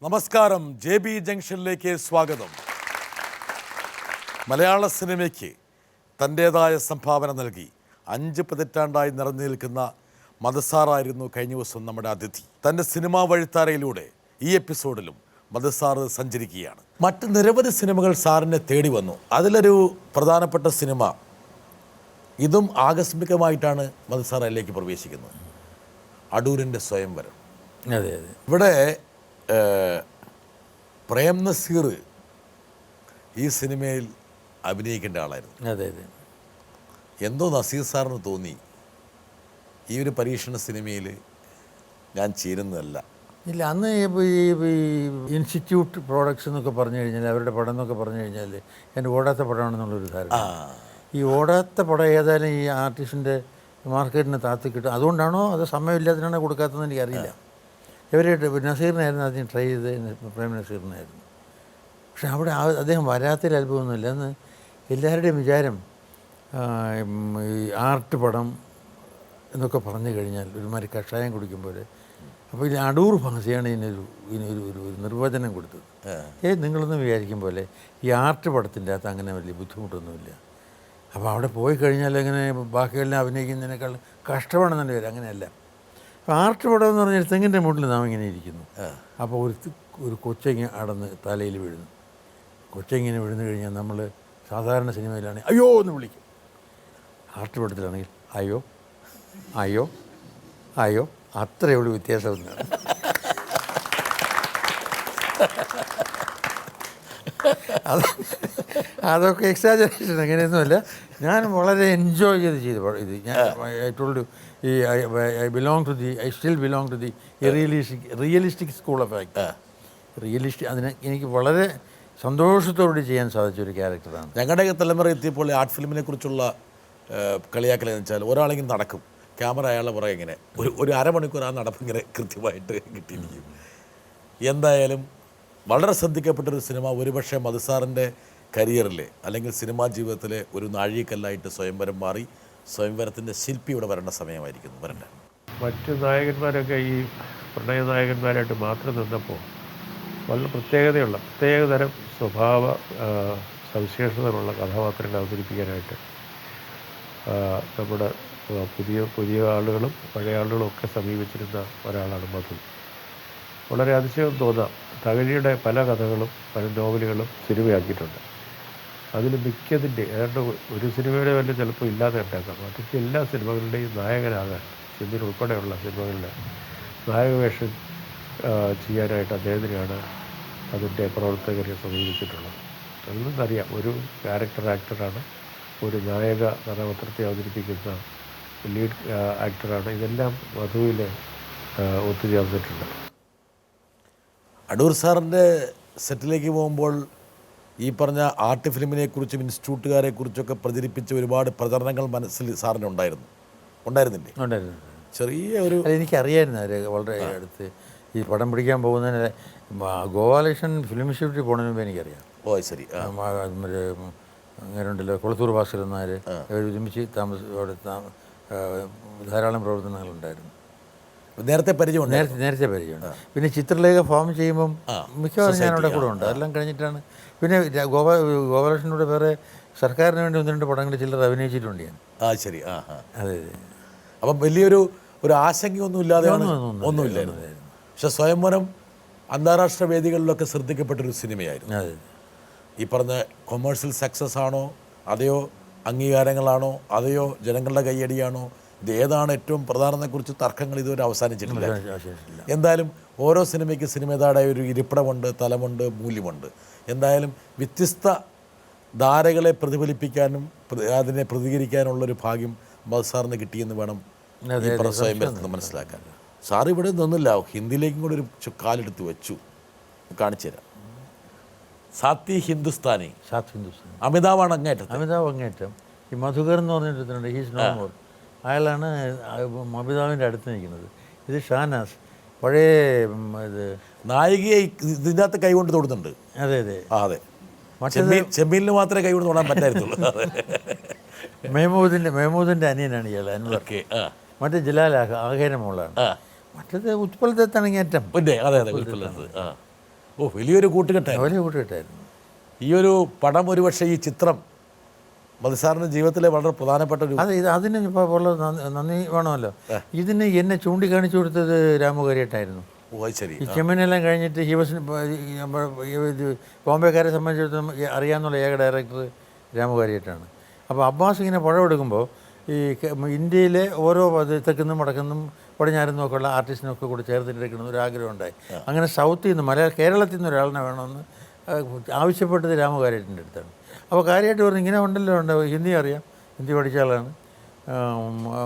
നമസ്കാരം, JB ജംഗ്ഷനിലേക്ക് സ്വാഗതം. മലയാള സിനിമയ്ക്ക് തൻ്റേതായ സംഭാവന നൽകി 5 പതിറ്റാണ്ടായി നിറഞ്ഞു നിൽക്കുന്ന മധുസാറായിരുന്നു കഴിഞ്ഞ ദിവസം നമ്മുടെ അതിഥി. തൻ്റെ സിനിമാ വഴിത്താരയിലൂടെ ഈ എപ്പിസോഡിലും മധുസാറ് സഞ്ചരിക്കുകയാണ്. മറ്റ് നിരവധി സിനിമകൾ സാറിനെ തേടി വന്നു. അതിലൊരു പ്രധാനപ്പെട്ട സിനിമ, ഇതും ആകസ്മികമായിട്ടാണ് മധുസാർ അതിലേക്ക് പ്രവേശിക്കുന്നത്, അടൂരിൻ്റെ സ്വയംവരം. അതെ അതെ. ഇവിടെ പ്രേം നസീർ ഈ സിനിമയിൽ അഭിനയിക്കേണ്ട ആളായിരുന്നു. അതെ അതെ. എന്തോ നസീർ സാറിന് തോന്നി ഈ ഒരു പരീക്ഷണ സിനിമയിൽ ഞാൻ ചേരുന്നതല്ല. ഇല്ല, അന്ന് ഈ ഇൻസ്റ്റിറ്റ്യൂട്ട് പ്രോഡക്ട്സ് എന്നൊക്കെ പറഞ്ഞു കഴിഞ്ഞാൽ, അവരുടെ പടം എന്നൊക്കെ പറഞ്ഞു കഴിഞ്ഞാൽ എൻ്റെ ഓടാത്ത പടമാണെന്നുള്ളൊരു ധാരണ. ഈ ഓടാത്ത പടം ഏതായാലും ഈ ആർട്ടിസ്റ്റിൻ്റെ മാർക്കറ്റിന് താത്തി കിട്ടും. അതുകൊണ്ടാണോ അത് സമയമില്ലാത്തതിനാണോ കൊടുക്കാത്തതെന്ന് എനിക്കറിയില്ല. ഇവരായിട്ട് നസീറിനായിരുന്നു ആദ്യം ട്രൈ ചെയ്ത്, പ്രേം നസീറിനായിരുന്നു. പക്ഷെ അവിടെ അദ്ദേഹം വരാത്തൊരു അത്ഭുതമൊന്നുമില്ല. അന്ന് എല്ലാവരുടെയും വിചാരം ഈ ആർട്ട് പടം എന്നൊക്കെ പറഞ്ഞു കഴിഞ്ഞാൽ ഒരുമാതിരി കഷായം കുടിക്കുമ്പോൾ, അപ്പോൾ ഇത് അടൂർ ഭാഷയാണ് ഇതിനൊരു നിർവചനം കൊടുത്തത്. നിങ്ങളൊന്നും വിചാരിക്കും പോലെ ഈ ആർട്ട് പടത്തിൻ്റെ അകത്ത് അങ്ങനെ വലിയ ബുദ്ധിമുട്ടൊന്നുമില്ല. അപ്പോൾ അവിടെ പോയി കഴിഞ്ഞാൽ അങ്ങനെ ബാക്കിയെല്ലാം അഭിനയിക്കുന്നതിനേക്കാൾ കഷ്ടമാണെന്നെ പേര്. അങ്ങനെയല്ല. അപ്പോൾ ആർട്ട് പടം എന്ന് പറഞ്ഞാൽ തെങ്ങിൻ്റെ മൂട്ടിൽ നാം ഇങ്ങനെ ഇരിക്കുന്നു. അപ്പോൾ ഒരു കൊച്ചങ്ങ അടന്ന് തലയിൽ വീഴുന്നു. കൊച്ചങ്ങനെ വീഴുന്നു കഴിഞ്ഞാൽ നമ്മൾ സാധാരണ സിനിമയിലാണെങ്കിൽ അയ്യോ എന്ന് വിളിക്കും. ആർട്ട് പടത്തിലാണെങ്കിൽ അയ്യോ അയ്യോ അയ്യോ, അത്രയേ ഉള്ളൂ വ്യത്യാസം. അതൊക്കെ എക്സാജറേഷൻ, അങ്ങനെയൊന്നുമല്ല. ഞാൻ വളരെ എൻജോയ് ചെയ്ത് ഇത്. ഞാൻ ഐ ടോൾഡ് ഈ I still belong to the realistic school of act. അതിന് എനിക്ക് വളരെ സന്തോഷത്തോടെ ചെയ്യാൻ സാധിച്ച ഒരു ക്യാരക്ടറാണ്. ഞങ്ങളുടെ തലമുറ എത്തിയപ്പോൾ ആർട്ട് ഫിലിമിനെ കുറിച്ചുള്ള കളിയാക്കലെന്ന് വെച്ചാൽ ഒരാളെങ്കിലും നടക്കും, ക്യാമറ അയാളുടെ പുറകെ ഇങ്ങനെ ഒരു അരമണിക്കൂർ ആ നടപ്പിങ്ങനെ കൃത്യമായിട്ട് കിട്ടിയിരിക്കും. എന്തായാലും വളരെ ശ്രദ്ധിക്കപ്പെട്ടൊരു സിനിമ. ഒരുപക്ഷെ മധുസാറിൻ്റെ കരിയറിലെ അല്ലെങ്കിൽ സിനിമാ ജീവിതത്തിലെ ഒരു നാഴികക്കല്ലായിട്ട് സ്വയംവരം മാറി. സ്വയംവരത്തിൻ്റെ ശില്പി ഇവിടെ വരേണ്ട സമയമായിരിക്കുന്നു. വരണ്ട മറ്റ് നായകന്മാരൊക്കെ ഈ പ്രണയ നായകന്മാരായിട്ട് മാത്രം നിന്നപ്പോൾ വളരെ പ്രത്യേകതരം സ്വഭാവ സവിശേഷതകളുള്ള കഥാപാത്രങ്ങളെ അവതരിപ്പിക്കാനായിട്ട് നമ്മുടെ പുതിയ ആളുകളും പഴയ ആളുകളും ഒക്കെ സമീപിച്ചിരുന്ന ഒരാളാണ് മധു. വളരെ അതിശയം തോന്നാം. തകഴിയുടെ പല കഥകളും പല നോവലുകളും സിനിമയാക്കിയിട്ടുണ്ട്. അതിൽ മിക്കതിൻ്റെ ഏതാണ്ട് ഒരു സിനിമയുടെ വല്ല ചിലപ്പോൾ ഇല്ലാതെ ഉണ്ടാക്കാം. മറ്റു എല്ലാ സിനിമകളുടെയും നായകനാകാൻ, ചെമ്മീൻ ഉൾപ്പെടെയുള്ള സിനിമകളിൽ നായകവേഷം ചെയ്യാനായിട്ട് അദ്ദേഹത്തിനെയാണ് അതിൻ്റെ പ്രവർത്തകരെ സമീപിച്ചിട്ടുള്ളത്. അതിൽ നിന്നറിയാം ഒരു ക്യാരക്ടർ ആക്ടറാണ്, ഒരു നായക കഥാപാത്രത്തെ അവതരിപ്പിക്കുന്ന ലീഡ് ആക്ടറാണ്. ഇതെല്ലാം മധുവിൽ ഒത്തുചേർന്നിട്ടുണ്ട്. അടൂർ സാറിൻ്റെ സെറ്റിലേക്ക് പോകുമ്പോൾ ഈ പറഞ്ഞ ആർട്ട് ഫിലിമിനെക്കുറിച്ചും ഇൻസ്റ്റിറ്റ്യൂട്ടുകാരെക്കുറിച്ചൊക്കെ പ്രചരിപ്പിച്ച ഒരുപാട് പ്രചരണങ്ങൾ മനസ്സിൽ സാറിന് ഉണ്ടായിരുന്നില്ലേ? ചെറിയ ഒരു എനിക്കറിയായിരുന്നു. അവർ വളരെ അടുത്ത് ഈ പടം പിടിക്കാൻ പോകുന്നതിന് ഗോപാലകൃഷ്ണൻ ഫിലിം ഇൻസ്റ്റിറ്റ്യൂട്ടിൽ പോകണമെന്ന് മുമ്പ് എനിക്കറിയാം. ഓ ശരി. അങ്ങനെ ഉണ്ടല്ലോ, കുളത്തൂർ ഭാസ്കരൻ നായർ, ഒരുമിച്ച് അവിടെ ധാരാളം പ്രവർത്തനങ്ങളുണ്ടായിരുന്നു. നേരത്തെ പരിചയമുണ്ട്. നേരത്തെ പരിചയമുണ്ട്. പിന്നെ ചിത്രലേഖ ഫോം ചെയ്യുമ്പം മിക്കവാറും ഞാനവിടെ കൂടെ ഉണ്ട്. അതെല്ലാം കഴിഞ്ഞിട്ടാണ്. പിന്നെ ഗോപാലകൃഷ്ണനോട് വേറെ സർക്കാരിന് വേണ്ടി 1-2 പടങ്ങൾ ചില്ലർ അഭിനയിച്ചിട്ടുണ്ട് ഞാൻ. ശരി. അതെ അതെ. അപ്പം വലിയൊരു ആശങ്കയൊന്നും ഇല്ലാതെ ഒന്നുമില്ലായിരുന്നു. പക്ഷെ സ്വയംവരം അന്താരാഷ്ട്ര വേദികളിലൊക്കെ ശ്രദ്ധിക്കപ്പെട്ടൊരു സിനിമയായിരുന്നു. അതെ. ഈ പറഞ്ഞ കൊമേഴ്സ്യൽ സക്സസ് ആണോ, അതെയോ അംഗീകാരങ്ങളാണോ, അതെയോ ജനങ്ങളുടെ കയ്യടിയാണോ, ഇത് ഏതാണ് ഏറ്റവും പ്രധാനത്തെക്കുറിച്ച് തർക്കങ്ങൾ ഇതുവരെ അവസാനിച്ചിട്ടില്ല. എന്തായാലും ഓരോ സിനിമയ്ക്ക് സിനിമയുടേതായ ഒരു ഇരിപ്പിടമുണ്ട്, തലമുണ്ട്, മൂല്യമുണ്ട്. എന്തായാലും വ്യത്യസ്ത ധാരകളെ പ്രതിഫലിപ്പിക്കാനും അതിനെ പ്രതികരിക്കാനുള്ളൊരു ഭാഗ്യം മധുസാറിന് കിട്ടിയെന്ന് വേണം ഈ പറഞ്ഞ സ്വയംവരത്തിൽ മനസ്സിലാക്കാൻ. സാർ ഇവിടെ നിന്നില്ല, ഹിന്ദിയിലേക്കും കൂടെ ഒരു കാലെടുത്ത് വെച്ചു. കാണിച്ചു തരാം. സാത്തി ഹിന്ദുസ്ഥാനി. അമിതാവാണ് അങ്ങേറ്റം. ഈ മധുകർ എന്ന് പറഞ്ഞിട്ടുണ്ട്, ഹീസ് നോ മോർ. അയാളാണ് അമിതാവിൻ്റെ അടുത്ത് നിൽക്കുന്നത്. ഇത് ഷാനാസ്, പഴയ ഇത് നായികയെ ഇതിനകത്ത് കൈകൊണ്ട് തൊടുന്നുണ്ട്. അതെ അതെ. അതെ. ചെമ്മീലിന് മാത്രമേ കൈകൊണ്ട് തൊടാൻ പറ്റായിരുന്നുള്ളൂ. മെഹമൂദിൻ്റെ അനിയനാണ് ഇയാൾ, അൻവർ. മറ്റേ ജലാൽ ആഹേര മോളാണ്. മറ്റേത് ഉത്പലത്തെത്താണെങ്കിൽ ഏറ്റം. അതെ അതെ. ഓ, വലിയൊരു കൂട്ടുകെട്ടായിരുന്നു. വലിയ കൂട്ടുകെട്ടായിരുന്നു. ഈ ഒരു പടം, ഒരുപക്ഷെ ഈ ചിത്രം മധുസാറിൻ്റെ ജീവിതത്തിലെ വളരെ പ്രധാനപ്പെട്ട ഒരു അതിന് ഇപ്പോൾ ഉള്ള നന്ദി വേണമല്ലോ. ഇതിന് എന്നെ ചൂണ്ടിക്കാണിച്ചു കൊടുത്തത് രാമുകാരിയായിട്ടായിരുന്നു. ഓ, അത് ശരി. ഈ ചെമ്മനെല്ലാം കഴിഞ്ഞിട്ട് ബോംബെക്കാരെ സംബന്ധിച്ചിടത്തോളം അറിയാവുന്ന ഏക ഡയറക്ടർ രാമുകാരിയായിട്ടാണ്. അപ്പോൾ അബ്ബാസ് ഇങ്ങനെ പടം എടുക്കുമ്പോൾ ഈ ഇന്ത്യയിലെ ഓരോ തെക്കുന്നും വടക്കുന്നും പടിഞ്ഞാറുന്നും ഒക്കെ ഉള്ള ആർട്ടിസ്റ്റിനൊക്കെ കൂടെ ചേർത്തിട്ടെടുക്കണം ഒരു ആഗ്രഹം ഉണ്ടായി. അങ്ങനെ സൗത്തിൽ നിന്ന് കേരളത്തിൽ നിന്ന് ഒരാളിനെ വേണമെന്ന് ആവശ്യപ്പെട്ടത് രാമുകാരിയായിട്ടിൻ്റെ അടുത്താണ്. അപ്പോൾ കാര്യമായിട്ട് പറഞ്ഞു ഇങ്ങനെ ഉണ്ടല്ലോ, ഹിന്ദി അറിയാം, ഹിന്ദി പഠിച്ച ആളാണ്,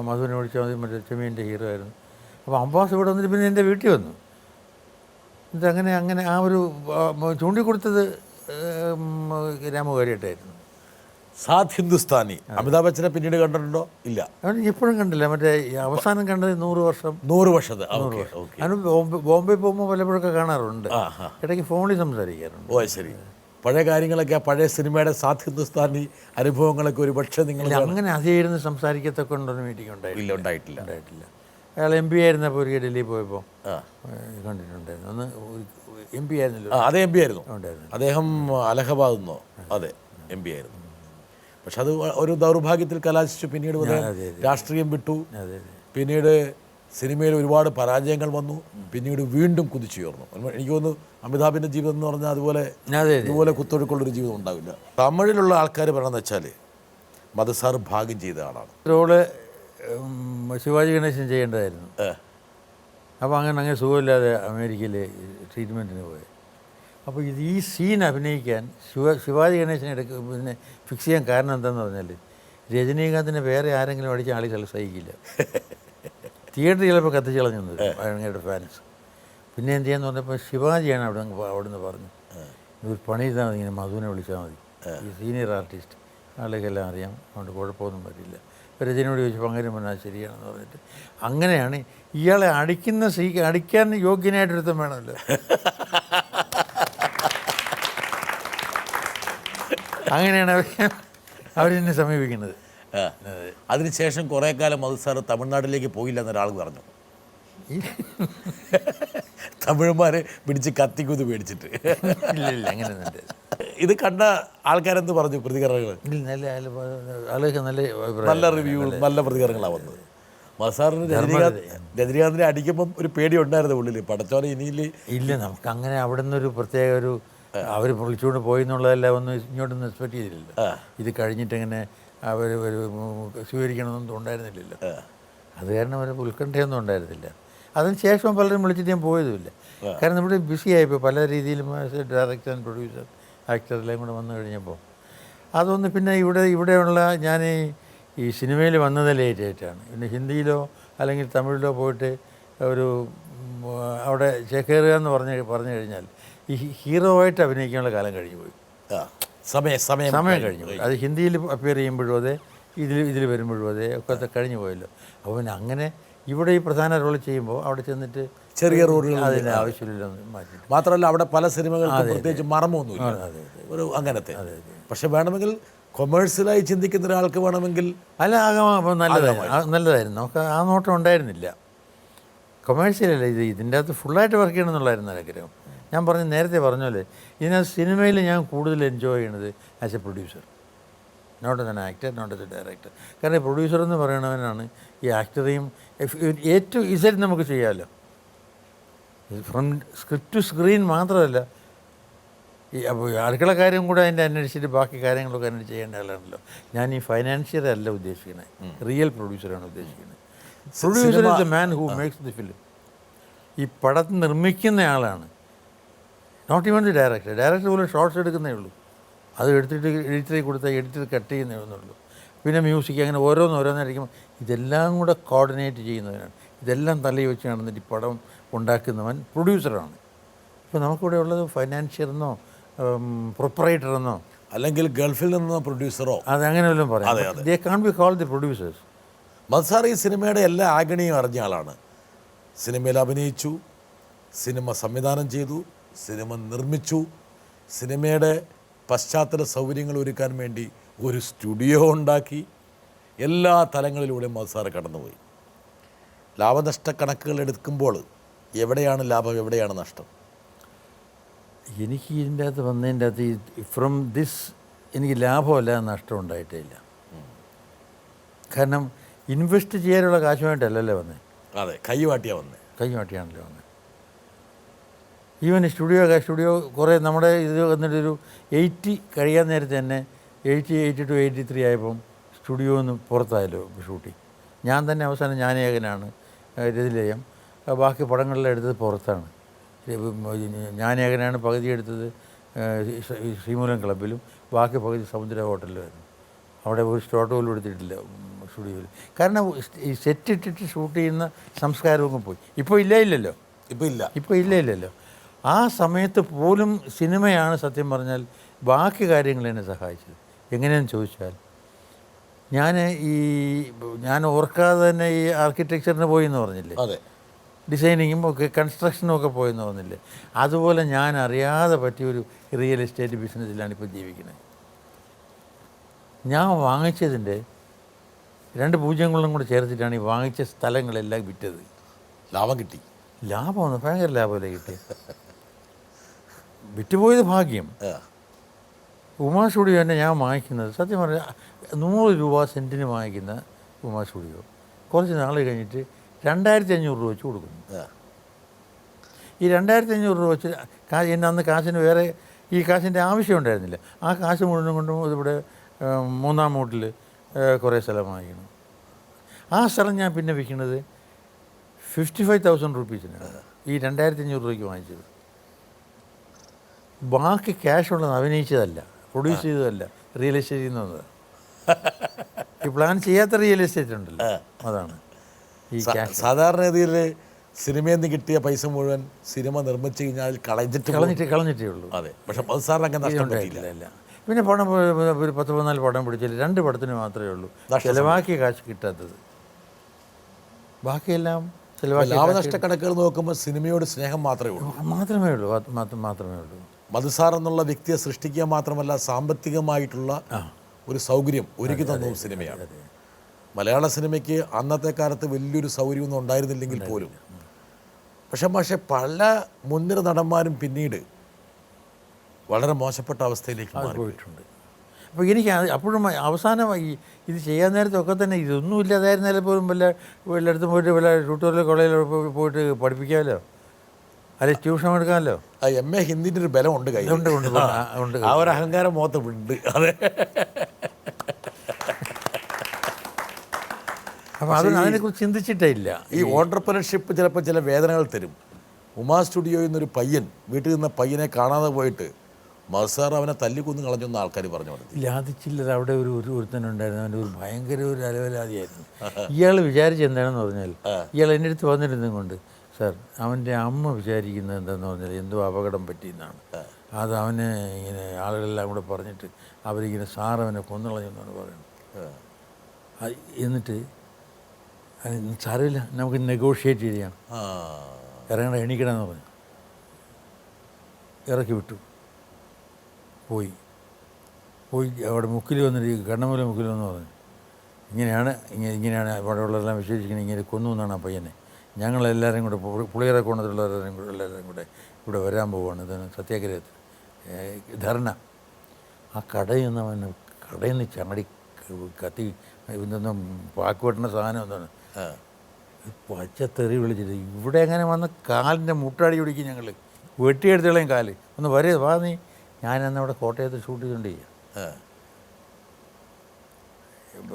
മധുവിനെ പഠിച്ചാൽ മതി, മറ്റേ ചെമ്മീൻ്റെ ഹീറോ ആയിരുന്നു. അപ്പോൾ അബ്ബാസ് ഇവിടെ വന്നിട്ട് പിന്നെ എൻ്റെ വീട്ടിൽ വന്നു. അങ്ങനെ ആ ഒരു ചൂണ്ടിക്കൊടുത്തത് രാമുകാരിയായിട്ടായിരുന്നു. സാത് ഹിന്ദുസ്ഥാനി അമിതാഭ് ബച്ചനെ പിന്നീട് കണ്ടിട്ടുണ്ടോ? ഇല്ല, അവൻ ഇപ്പോഴും കണ്ടില്ല. മറ്റേ അവസാനം കണ്ടത് 100 വർഷം. 100 വർഷത്തെ. അവന് ബോംബെ പോകുമ്പോൾ പലപ്പോഴൊക്കെ കാണാറുണ്ട്, ഇടയ്ക്ക് ഫോണിൽ സംസാരിക്കാറുണ്ട്. ഓ, ശരി. പഴയ കാര്യങ്ങളൊക്കെ, ആ പഴയ സിനിമയുടെ സാത് ഹിന്ദുസ്ഥാനി അനുഭവങ്ങളൊക്കെ ഒരു പക്ഷേ നിങ്ങൾ അങ്ങനെ അതിരുന്ന് സംസാരിക്കത്തൊക്കെ ഉണ്ടോ മീറ്റിംഗ് ഉണ്ടായിട്ടില്ല. അയാൾ MP ആയിരുന്നപ്പോൾ ഒരിക്കൽ ഡൽഹി പോയപ്പോൾ കണ്ടിട്ടുണ്ടായിരുന്നു. അന്ന് MP ആയിരുന്നല്ലോ. അതെ, MP ആയിരുന്നു. അദ്ദേഹം അലഹബാദ് നിന്നോ? അതെ, MP ആയിരുന്നു. പക്ഷെ അത് ഒരു ദൗർഭാഗ്യത്തിൽ കലാശിച്ചു. പിന്നീട് രാഷ്ട്രീയം വിട്ടു. പിന്നീട് സിനിമയിൽ ഒരുപാട് പരാജയങ്ങൾ വന്നു. പിന്നീട് വീണ്ടും കുതിച്ചുയർന്നു. എനിക്ക് തോന്നുന്നു അമിതാഭിൻ്റെ ജീവിതം എന്ന് പറഞ്ഞാൽ അതുപോലെ കുത്തൊഴുക്കുള്ളൊരു ജീവിതം ഉണ്ടാവില്ല. തമിഴിലുള്ള ആൾക്കാർ പറയണമെന്ന് വെച്ചാൽ മധുസാർ ഭാഗ്യം ചെയ്ത ആളാണ്. റോള് ശിവാജി ഗണേശൻ ചെയ്യേണ്ടതായിരുന്നു. അപ്പോൾ അങ്ങനെ സുഖമില്ലാതെ അമേരിക്കയിൽ ട്രീറ്റ്മെൻറ്റിന് പോയി. അപ്പോൾ ഈ സീൻ അഭിനയിക്കാൻ ശിവാജി ഗണേശനെ പിന്നെ ഫിക്സ് ചെയ്യാൻ കാരണം എന്താണെന്ന് പറഞ്ഞാൽ രജനീകാന്തിനെ വേറെ ആരെങ്കിലും അടിച്ച ആളുകൾ സഹിക്കില്ല. തിയേറ്റർ ചിലപ്പോൾ കത്തിച്ച് കളഞ്ഞു അങ്ങയുടെ ഫാൻസ്. പിന്നെ എന്ത് ചെയ്യാന്ന് പറഞ്ഞപ്പോൾ ശിവാജിയാണ് അവിടുന്ന് പറഞ്ഞു, ഒരു പണി ചെയ്താൽ മതി, ഇങ്ങനെ മധുവിനെ വിളിച്ചാൽ മതി, ഈ സീനിയർ ആർട്ടിസ്റ്റ്, ആളുകൾക്കെല്ലാം അറിയാം, അതുകൊണ്ട് കുഴപ്പമൊന്നും പറ്റില്ല. രജനോട് ചോദിച്ചപ്പോൾ അങ്ങനെ പറഞ്ഞാൽ ശരിയാണെന്ന് പറഞ്ഞിട്ട് അങ്ങനെയാണ് ഇയാളെ അടിക്കാൻ യോഗ്യനായിട്ടൊരുത്തം വേണമല്ലോ. അങ്ങനെയാണ് അവരെന്നെ സമീപിക്കുന്നത്. അതിനുശേഷം കുറേ കാലം മധുസാർ തമിഴ്നാട്ടിലേക്ക് പോയില്ല എന്നൊരാൾ പറഞ്ഞു. തമിഴന്മാരെ പിടിച്ച് കത്തിക്കുത് പേടിച്ചിട്ട്. ഇല്ല അങ്ങനെ ഇത് കണ്ട ആൾക്കാരെന്ത് പറഞ്ഞു? പ്രതികരണങ്ങൾ നല്ല റിവ്യൂ, നല്ല പ്രതികരണങ്ങളാണ് വന്നത്. മധുസാറിന് രജനീകാന്തിനെ അടിക്കുമ്പം ഒരു പേടി ഉണ്ടായിരുന്നു ഉള്ളിൽ, പടച്ചോനെ ഇനിയില്ല. നമുക്ക് അങ്ങനെ അവിടെ നിന്നൊരു പ്രത്യേക ഒരു അവർ വിളിച്ചുകൊണ്ട് പോയി എന്നുള്ളതെല്ലാം ഒന്നും ഇങ്ങോട്ടൊന്നും എക്സ്പെക്റ്റ് ചെയ്തില്ലല്ലോ. ഇത് കഴിഞ്ഞിട്ടിങ്ങനെ അവർ ഒരു സ്വീകരിക്കണമെന്നൊന്നും ഉണ്ടായിരുന്നില്ലല്ലോ. അത് കാരണം ഒരു ഉത്കണ്ഠയൊന്നും ഉണ്ടായിരുന്നില്ല. അതിന് ശേഷം പലരും വിളിച്ചിട്ട് ഞാൻ പോയതുമില്ല. കാരണം നമ്മുടെ ബിസി ആയിപ്പോൾ പല രീതിയിലും ഡയറക്ടർ ആൻഡ് പ്രൊഡ്യൂസർ ആക്ടറെല്ലാം കൂടെ വന്നു കഴിഞ്ഞപ്പോൾ അതൊന്ന് പിന്നെ ഇവിടെയുള്ള ഞാൻ ഈ സിനിമയിൽ വന്നത് ലേറ്റായിട്ടാണ്. പിന്നെ ഹിന്ദിയിലോ അല്ലെങ്കിൽ തമിഴിലോ പോയിട്ട് ഒരു അവിടെ ചേക്കേറുക എന്ന് പറഞ്ഞു കഴിഞ്ഞാൽ ഈ ഹീറോ ആയിട്ട് അഭിനയിക്കാനുള്ള കാലം കഴിഞ്ഞു പോയി. സമയം കഴിഞ്ഞു പോയി. അത് ഹിന്ദിയിൽ അപ്പിയർ ചെയ്യുമ്പോഴും അതെ, ഇതിൽ വരുമ്പോഴും അതെ ഒക്കെ കഴിഞ്ഞു പോയല്ലോ. അപ്പോൾ പിന്നെ അങ്ങനെ ഇവിടെ ഈ പ്രധാന റോൾ ചെയ്യുമ്പോൾ അവിടെ ചെന്നിട്ട് ചെറിയ റോളുകൾ അതിന് ആവശ്യമില്ലെന്ന് മാറ്റി. മാത്രമല്ല അവിടെ പല സിനിമകൾക്കും പ്രത്യേകിച്ച് മറമൊന്നുമില്ല, ഒരു അങ്ങനത്തെ. പക്ഷെ വേണമെങ്കിൽ കൊമേഴ്സ്യലായി ചിന്തിക്കുന്ന ഒരാൾക്ക് വേണമെങ്കിൽ നല്ലതായിരുന്നു. നമുക്ക് ആ നോട്ടം ഉണ്ടായിരുന്നില്ല. കൊമേഴ്സ്യലല്ല, ഇതിൻ്റെ അകത്ത് ഫുള്ളായിട്ട് വർക്ക് ചെയ്യണം എന്നുള്ളായിരുന്നു ആഗ്രഹം. ഞാൻ നേരത്തെ പറഞ്ഞല്ലേ, ഇതിനകത്ത് സിനിമയിൽ ഞാൻ കൂടുതൽ എൻജോയ് ചെയ്യണത് as a producer, not an actor, not as a director. കാരണം പ്രൊഡ്യൂസർ എന്ന് പറയണവനാണ് ഈ ആക്ടറെയും ഏറ്റവും ഈസിയായിട്ട് നമുക്ക് ചെയ്യാമല്ലോ. ഫ്രം സ്ക്രിപ്റ്റ് ടു സ്ക്രീൻ മാത്രമല്ല, ഈ അടുക്കള കാര്യം കൂടെ അതിൻ്റെ അന്വേഷിച്ചിട്ട് ബാക്കി കാര്യങ്ങളൊക്കെ അതിന് ചെയ്യേണ്ട ആളാണല്ലോ. ഞാൻ ഈ ഫൈനാൻഷ്യർ അല്ല ഉദ്ദേശിക്കുന്നത്, റിയൽ പ്രൊഡ്യൂസറാണ് ഉദ്ദേശിക്കുന്നത്. Producer is the man who makes the film. ഈ പടം നിർമ്മിക്കുന്ന ആളാണ്, not even the director. Director പോലും ഷോർട്ട്സ് എടുക്കുന്നേ ഉള്ളൂ, അത് എടുത്തിട്ട് എഡിറ്ററിൽ കൊടുത്താൽ എഡിറ്റർ കട്ട് ചെയ്യുന്നേ ഉള്ളൂ. പിന്നെ മ്യൂസിക്, അങ്ങനെ ഓരോന്നായിരിക്കും. ഇതെല്ലാം കൂടെ കോർഡിനേറ്റ് ചെയ്യുന്നവനാണ്. ഇതെല്ലാം തലയിൽ വെച്ച് നടന്നിട്ട് ഈ പടം ഉണ്ടാക്കുന്നവൻ പ്രൊഡ്യൂസറാണ്. ഇപ്പോൾ നമുക്കിവിടെ ഉള്ളത് ഫൈനാൻഷ്യറെന്നോ പ്രൊപ്പറേറ്ററെന്നോ അല്ലെങ്കിൽ ഗൾഫിൽ നിന്നോ പ്രൊഡ്യൂസറോ അത് അങ്ങനെ വല്ലതും പറയാം. They can be called the producers. Madhu sir ഈ സിനിമയുടെ എല്ലാ ആഗണിയും അറിഞ്ഞ ആളാണ്. സിനിമയിൽ അഭിനയിച്ചു, സിനിമ സംവിധാനം ചെയ്തു, സിനിമ നിർമ്മിച്ചു, സിനിമയുടെ പശ്ചാത്തല സൗകര്യങ്ങൾ ഒരുക്കാൻ വേണ്ടി ഒരു സ്റ്റുഡിയോ ഉണ്ടാക്കി. എല്ലാ തലങ്ങളിലൂടെയും മധുസാർ കടന്നുപോയി. ലാഭനഷ്ട കണക്കുകൾ എടുക്കുമ്പോൾ എവിടെയാണ് ലാഭം, എവിടെയാണ് നഷ്ടം? എനിക്ക് ഇതിൻ്റെ അകത്ത് വന്നതിൻ്റെ അകത്ത് ഫ്രം ദിസ് എനിക്ക് ലാഭമല്ല നഷ്ടം ഉണ്ടായിട്ടേ ഇല്ല. കാരണം ഇൻവെസ്റ്റ് ചെയ്യാനുള്ള കാശുമായിട്ടല്ലല്ലോ വന്നത്. അതെ, കൈ വാട്ടിയാ വന്നത്. കൈ മാറ്റിയാണല്ലോ വന്നത്. ഈവൻ സ്റ്റുഡിയോ കുറേ നമ്മുടെ ഇത് വന്നിട്ടൊരു 80 കഴിയാൻ നേരത്തെ തന്നെ 80 to 83 ആയപ്പം സ്റ്റുഡിയോ ഒന്ന് പുറത്തായല്ലോ ഷൂട്ടിങ്. ഞാൻ തന്നെ അവസാനം ഞാനേകനാണ് രതിലയം, ബാക്കി പടങ്ങളെല്ലാം എടുത്തത് പുറത്താണ്. ഞാനേകനാണ് പകുതി എടുത്തത് ശ്രീമൂലം ക്ലബിലും ബാക്കി പകുതി സമുദ്ര ഹോട്ടലിലുമായിരുന്നു. അവിടെ ഒരു സ്റ്റോട്ട് പോലും എടുത്തിട്ടില്ല സ്റ്റുഡിയോയിൽ. കാരണം ഈ സെറ്റ് ഇട്ടിട്ട് ഷൂട്ട് ചെയ്യുന്ന സംസ്കാരമൊക്കെ പോയി. ഇപ്പോൾ ഇല്ലല്ലോ. ഇപ്പോൾ ഇല്ലല്ലോ. ആ സമയത്ത് പോലും സിനിമയാണ് സത്യം പറഞ്ഞാൽ ബാക്കി കാര്യങ്ങൾ എന്നെ സഹായിച്ചത്. എങ്ങനെയെന്ന് ചോദിച്ചാൽ ഞാൻ ഓർക്കാതെ തന്നെ ഈ ആർക്കിടെക്ചറിന് പോയി എന്ന് പറഞ്ഞില്ലേ, അതെ, ഡിസൈനിങ്ങും ഒക്കെ കൺസ്ട്രക്ഷനും ഒക്കെ പോയെന്ന് പറഞ്ഞില്ലേ, അതുപോലെ ഞാൻ അറിയാതെ പറ്റിയൊരു റിയൽ എസ്റ്റേറ്റ് ബിസിനസ്സിലാണ് ഇപ്പോൾ ജീവിക്കുന്നത്. ഞാൻ വാങ്ങിച്ചതിൻ്റെ 2 പൂജ്യങ്ങളും കൂടെ ചേർത്തിട്ടാണ് ഈ വാങ്ങിച്ച സ്ഥലങ്ങളെല്ലാം വിറ്റത്. ലാഭം കിട്ടി. ലാഭമാണ്, ഭയങ്കര ലാഭമല്ലേ കിട്ടിയത്. വിറ്റുപോയത് ഭാഗ്യം. ഉമാ സ്റ്റുഡിയോ തന്നെ ഞാൻ വാങ്ങിക്കുന്നത് സത്യം പറഞ്ഞാൽ 100 രൂപ സെൻറ്റിന് വാങ്ങിക്കുന്ന ഉമാ സ്റ്റുഡിയോ കുറച്ച് നാൾ കഴിഞ്ഞിട്ട് 2500 രൂപ വെച്ച് കൊടുക്കുന്നു. ഈ 2500 രൂപ വെച്ച് എന്നെ അന്ന് കാശിന് വേറെ ഈ കാശിൻ്റെ ആവശ്യം ഉണ്ടായിരുന്നില്ല. ആ കാശ് മുഴുവൻ കൊണ്ടും ഇതിവിടെ 3-ാം മൂട്ടിൽ കുറേ സ്ഥലം വാങ്ങിക്കണം. ആ സ്ഥലം ഞാൻ പിന്നെ വിൽക്കുന്നത് 55,000 റുപ്പീസിനാണ് ഈ 2500 രൂപയ്ക്ക് വാങ്ങിച്ചത്. ബാക്കി ക്യാഷ് ഉള്ളത് അഭിനയിച്ചതല്ല, പ്രൊഡ്യൂസ് ചെയ്തതല്ല, റിയൽ എസ്റ്റേറ്റിൽ നിന്ന് വന്നത്. ഈ പ്ലാൻ ചെയ്യാത്ത റിയൽ എസ്റ്റേറ്റ് ഉണ്ടല്ലോ, അതാണ് ഈ ക്യാഷ്. സാധാരണഗതിയിൽ സിനിമയിൽ നിന്ന് കിട്ടിയ പൈസ മുഴുവൻ സിനിമ നിർമ്മിച്ചു കഴിഞ്ഞാൽ കളഞ്ഞിട്ടേ ഉള്ളൂ. അതെ, പക്ഷെ സാറിന് അങ്ങനെ നഷ്ടം പറ്റിയില്ല. പിന്നെ പടം ഒരു 10-14 പടം പിടിച്ചാൽ 2 പടത്തിന് മാത്രമേ ഉള്ളൂ ചിലവാക്കിയ കാശ് കിട്ടാത്തത്. ബാക്കിയെല്ലാം ലാഭനഷ്ട കണക്കുകൾ നോക്കുമ്പോൾ സിനിമയോട് സ്നേഹം മാത്രമേ ഉള്ളൂ. മധുസാർ എന്നുള്ള വ്യക്തിയെ സൃഷ്ടിക്കുക മാത്രമല്ല, സാമ്പത്തികമായിട്ടുള്ള ഒരു സൗകര്യം ഒരുക്കി തന്ന സിനിമയാണ്. മലയാള സിനിമയ്ക്ക് അന്നത്തെ കാലത്ത് വലിയൊരു സൗകര്യമൊന്നും ഉണ്ടായിരുന്നില്ലെങ്കിൽ പോലും പക്ഷേ പല മുൻനിര നടന്മാരും പിന്നീട് വളരെ മോശപ്പെട്ട അവസ്ഥയിലേക്ക് പോയിട്ടുണ്ട്. അപ്പോൾ എനിക്ക് അപ്പോഴും അവസാനമായി ഇത് ചെയ്യാൻ നേരത്തൊക്കെ തന്നെ ഇതൊന്നും ഇല്ലാതായിരുന്നാലും പോലും വല്ലയിടത്തും പോയിട്ട് വല്ല ട്യൂട്ടോറിയൽ കോളേജിൽ പോയിട്ട് പഠിപ്പിക്കാമല്ലോ, അല്ലെങ്കിൽ ട്യൂഷൻ എടുക്കാമല്ലോ. MA ഹിന്ദിൻ്റെ ഒരു ബലം ഉണ്ട്, കയ്യിലുണ്ട്. ആ ഒരു അഹങ്കാരം മുഖത്തുണ്ട്. അതെ. അപ്പോൾ അതിനെക്കുറിച്ച് ചിന്തിച്ചിട്ടേ ഇല്ല. ഈ ഓൺട്രപ്രണർഷിപ്പ് ചിലപ്പോൾ ചില വേദനകൾ തരും. ഉമാ സ്റ്റുഡിയോയിൽ നിന്നൊരു പയ്യൻ വീട്ടിൽ നിന്ന പയ്യനെ കാണാതെ പോയിട്ട് മധുസാർ അവനെ തല്ലിക്കൊന്ന് കളഞ്ഞൊന്ന് ആൾക്കാർ പറഞ്ഞു കൊടുത്തു. ലാതിച്ചില്ലത് അവിടെ ഒരുത്തനുണ്ടായിരുന്നു, അവൻ്റെ ഒരു ഭയങ്കര ഒരു അലവലാതിയായിരുന്നു. ഇയാൾ വിചാരിച്ച് എന്താണെന്ന് പറഞ്ഞാൽ, ഇയാൾ എൻ്റെ അടുത്ത് വന്നിരുന്നും കൊണ്ട്, സാർ അവൻ്റെ അമ്മ വിചാരിക്കുന്നത് എന്താണെന്ന് പറഞ്ഞാൽ എന്തോ അപകടം പറ്റിയെന്നാണ്. അത് അവന് ഇങ്ങനെ ആളുകളെല്ലാം കൂടെ പറഞ്ഞിട്ട് അവരിങ്ങനെ സാർ അവനെ കൊന്നുകളഞ്ഞെന്നാണ് പറയുന്നത്. എന്നിട്ട് സാരമില്ല, നമുക്ക് നെഗോഷിയേറ്റ് ചെയ്യാം, എണീക്കണമെന്ന് പറഞ്ഞു. ഇറക്കി വിട്ടു. പോയി അവിടെ മുക്കിൽ വന്നിട്ട് കണ്ണമൂല മുക്കിൽ വന്ന് പറഞ്ഞു, ഇങ്ങനെയാണ് അവിടെ ഉള്ളതെല്ലാം വിശേഷിക്കുന്നത്, ഇങ്ങനെ കൊന്നു എന്നാണ് ആ പയ്യനെ. ഞങ്ങളെല്ലാവരും കൂടെ പുളിയറ കോണത്തിലുള്ളവരെല്ലാവരും കൂടെ ഇവിടെ വരാൻ പോവുകയാണ്, ഇതാണ് സത്യാഗ്രഹത്തിൽ ധർണ. ആ കടയിൽ നിന്ന് ചാടി കത്തി ഇതൊന്നും പാക്ക് വെട്ടുന്ന സാധനം എന്താണ് പച്ചത്തെറി വിളിച്ചിട്ട് ഇവിടെ എങ്ങനെ വന്ന് കാലിൻ്റെ മുട്ടടി പിടിക്കും. ഞങ്ങൾ വെട്ടിയെടുത്തോളേം കാല് ഒന്ന് വാ നീ. ഞാനന്ന് അവിടെ കോട്ടയത്ത് ഷൂട്ട് ചെയ്തുകൊണ്ട് ചെയ്യാം.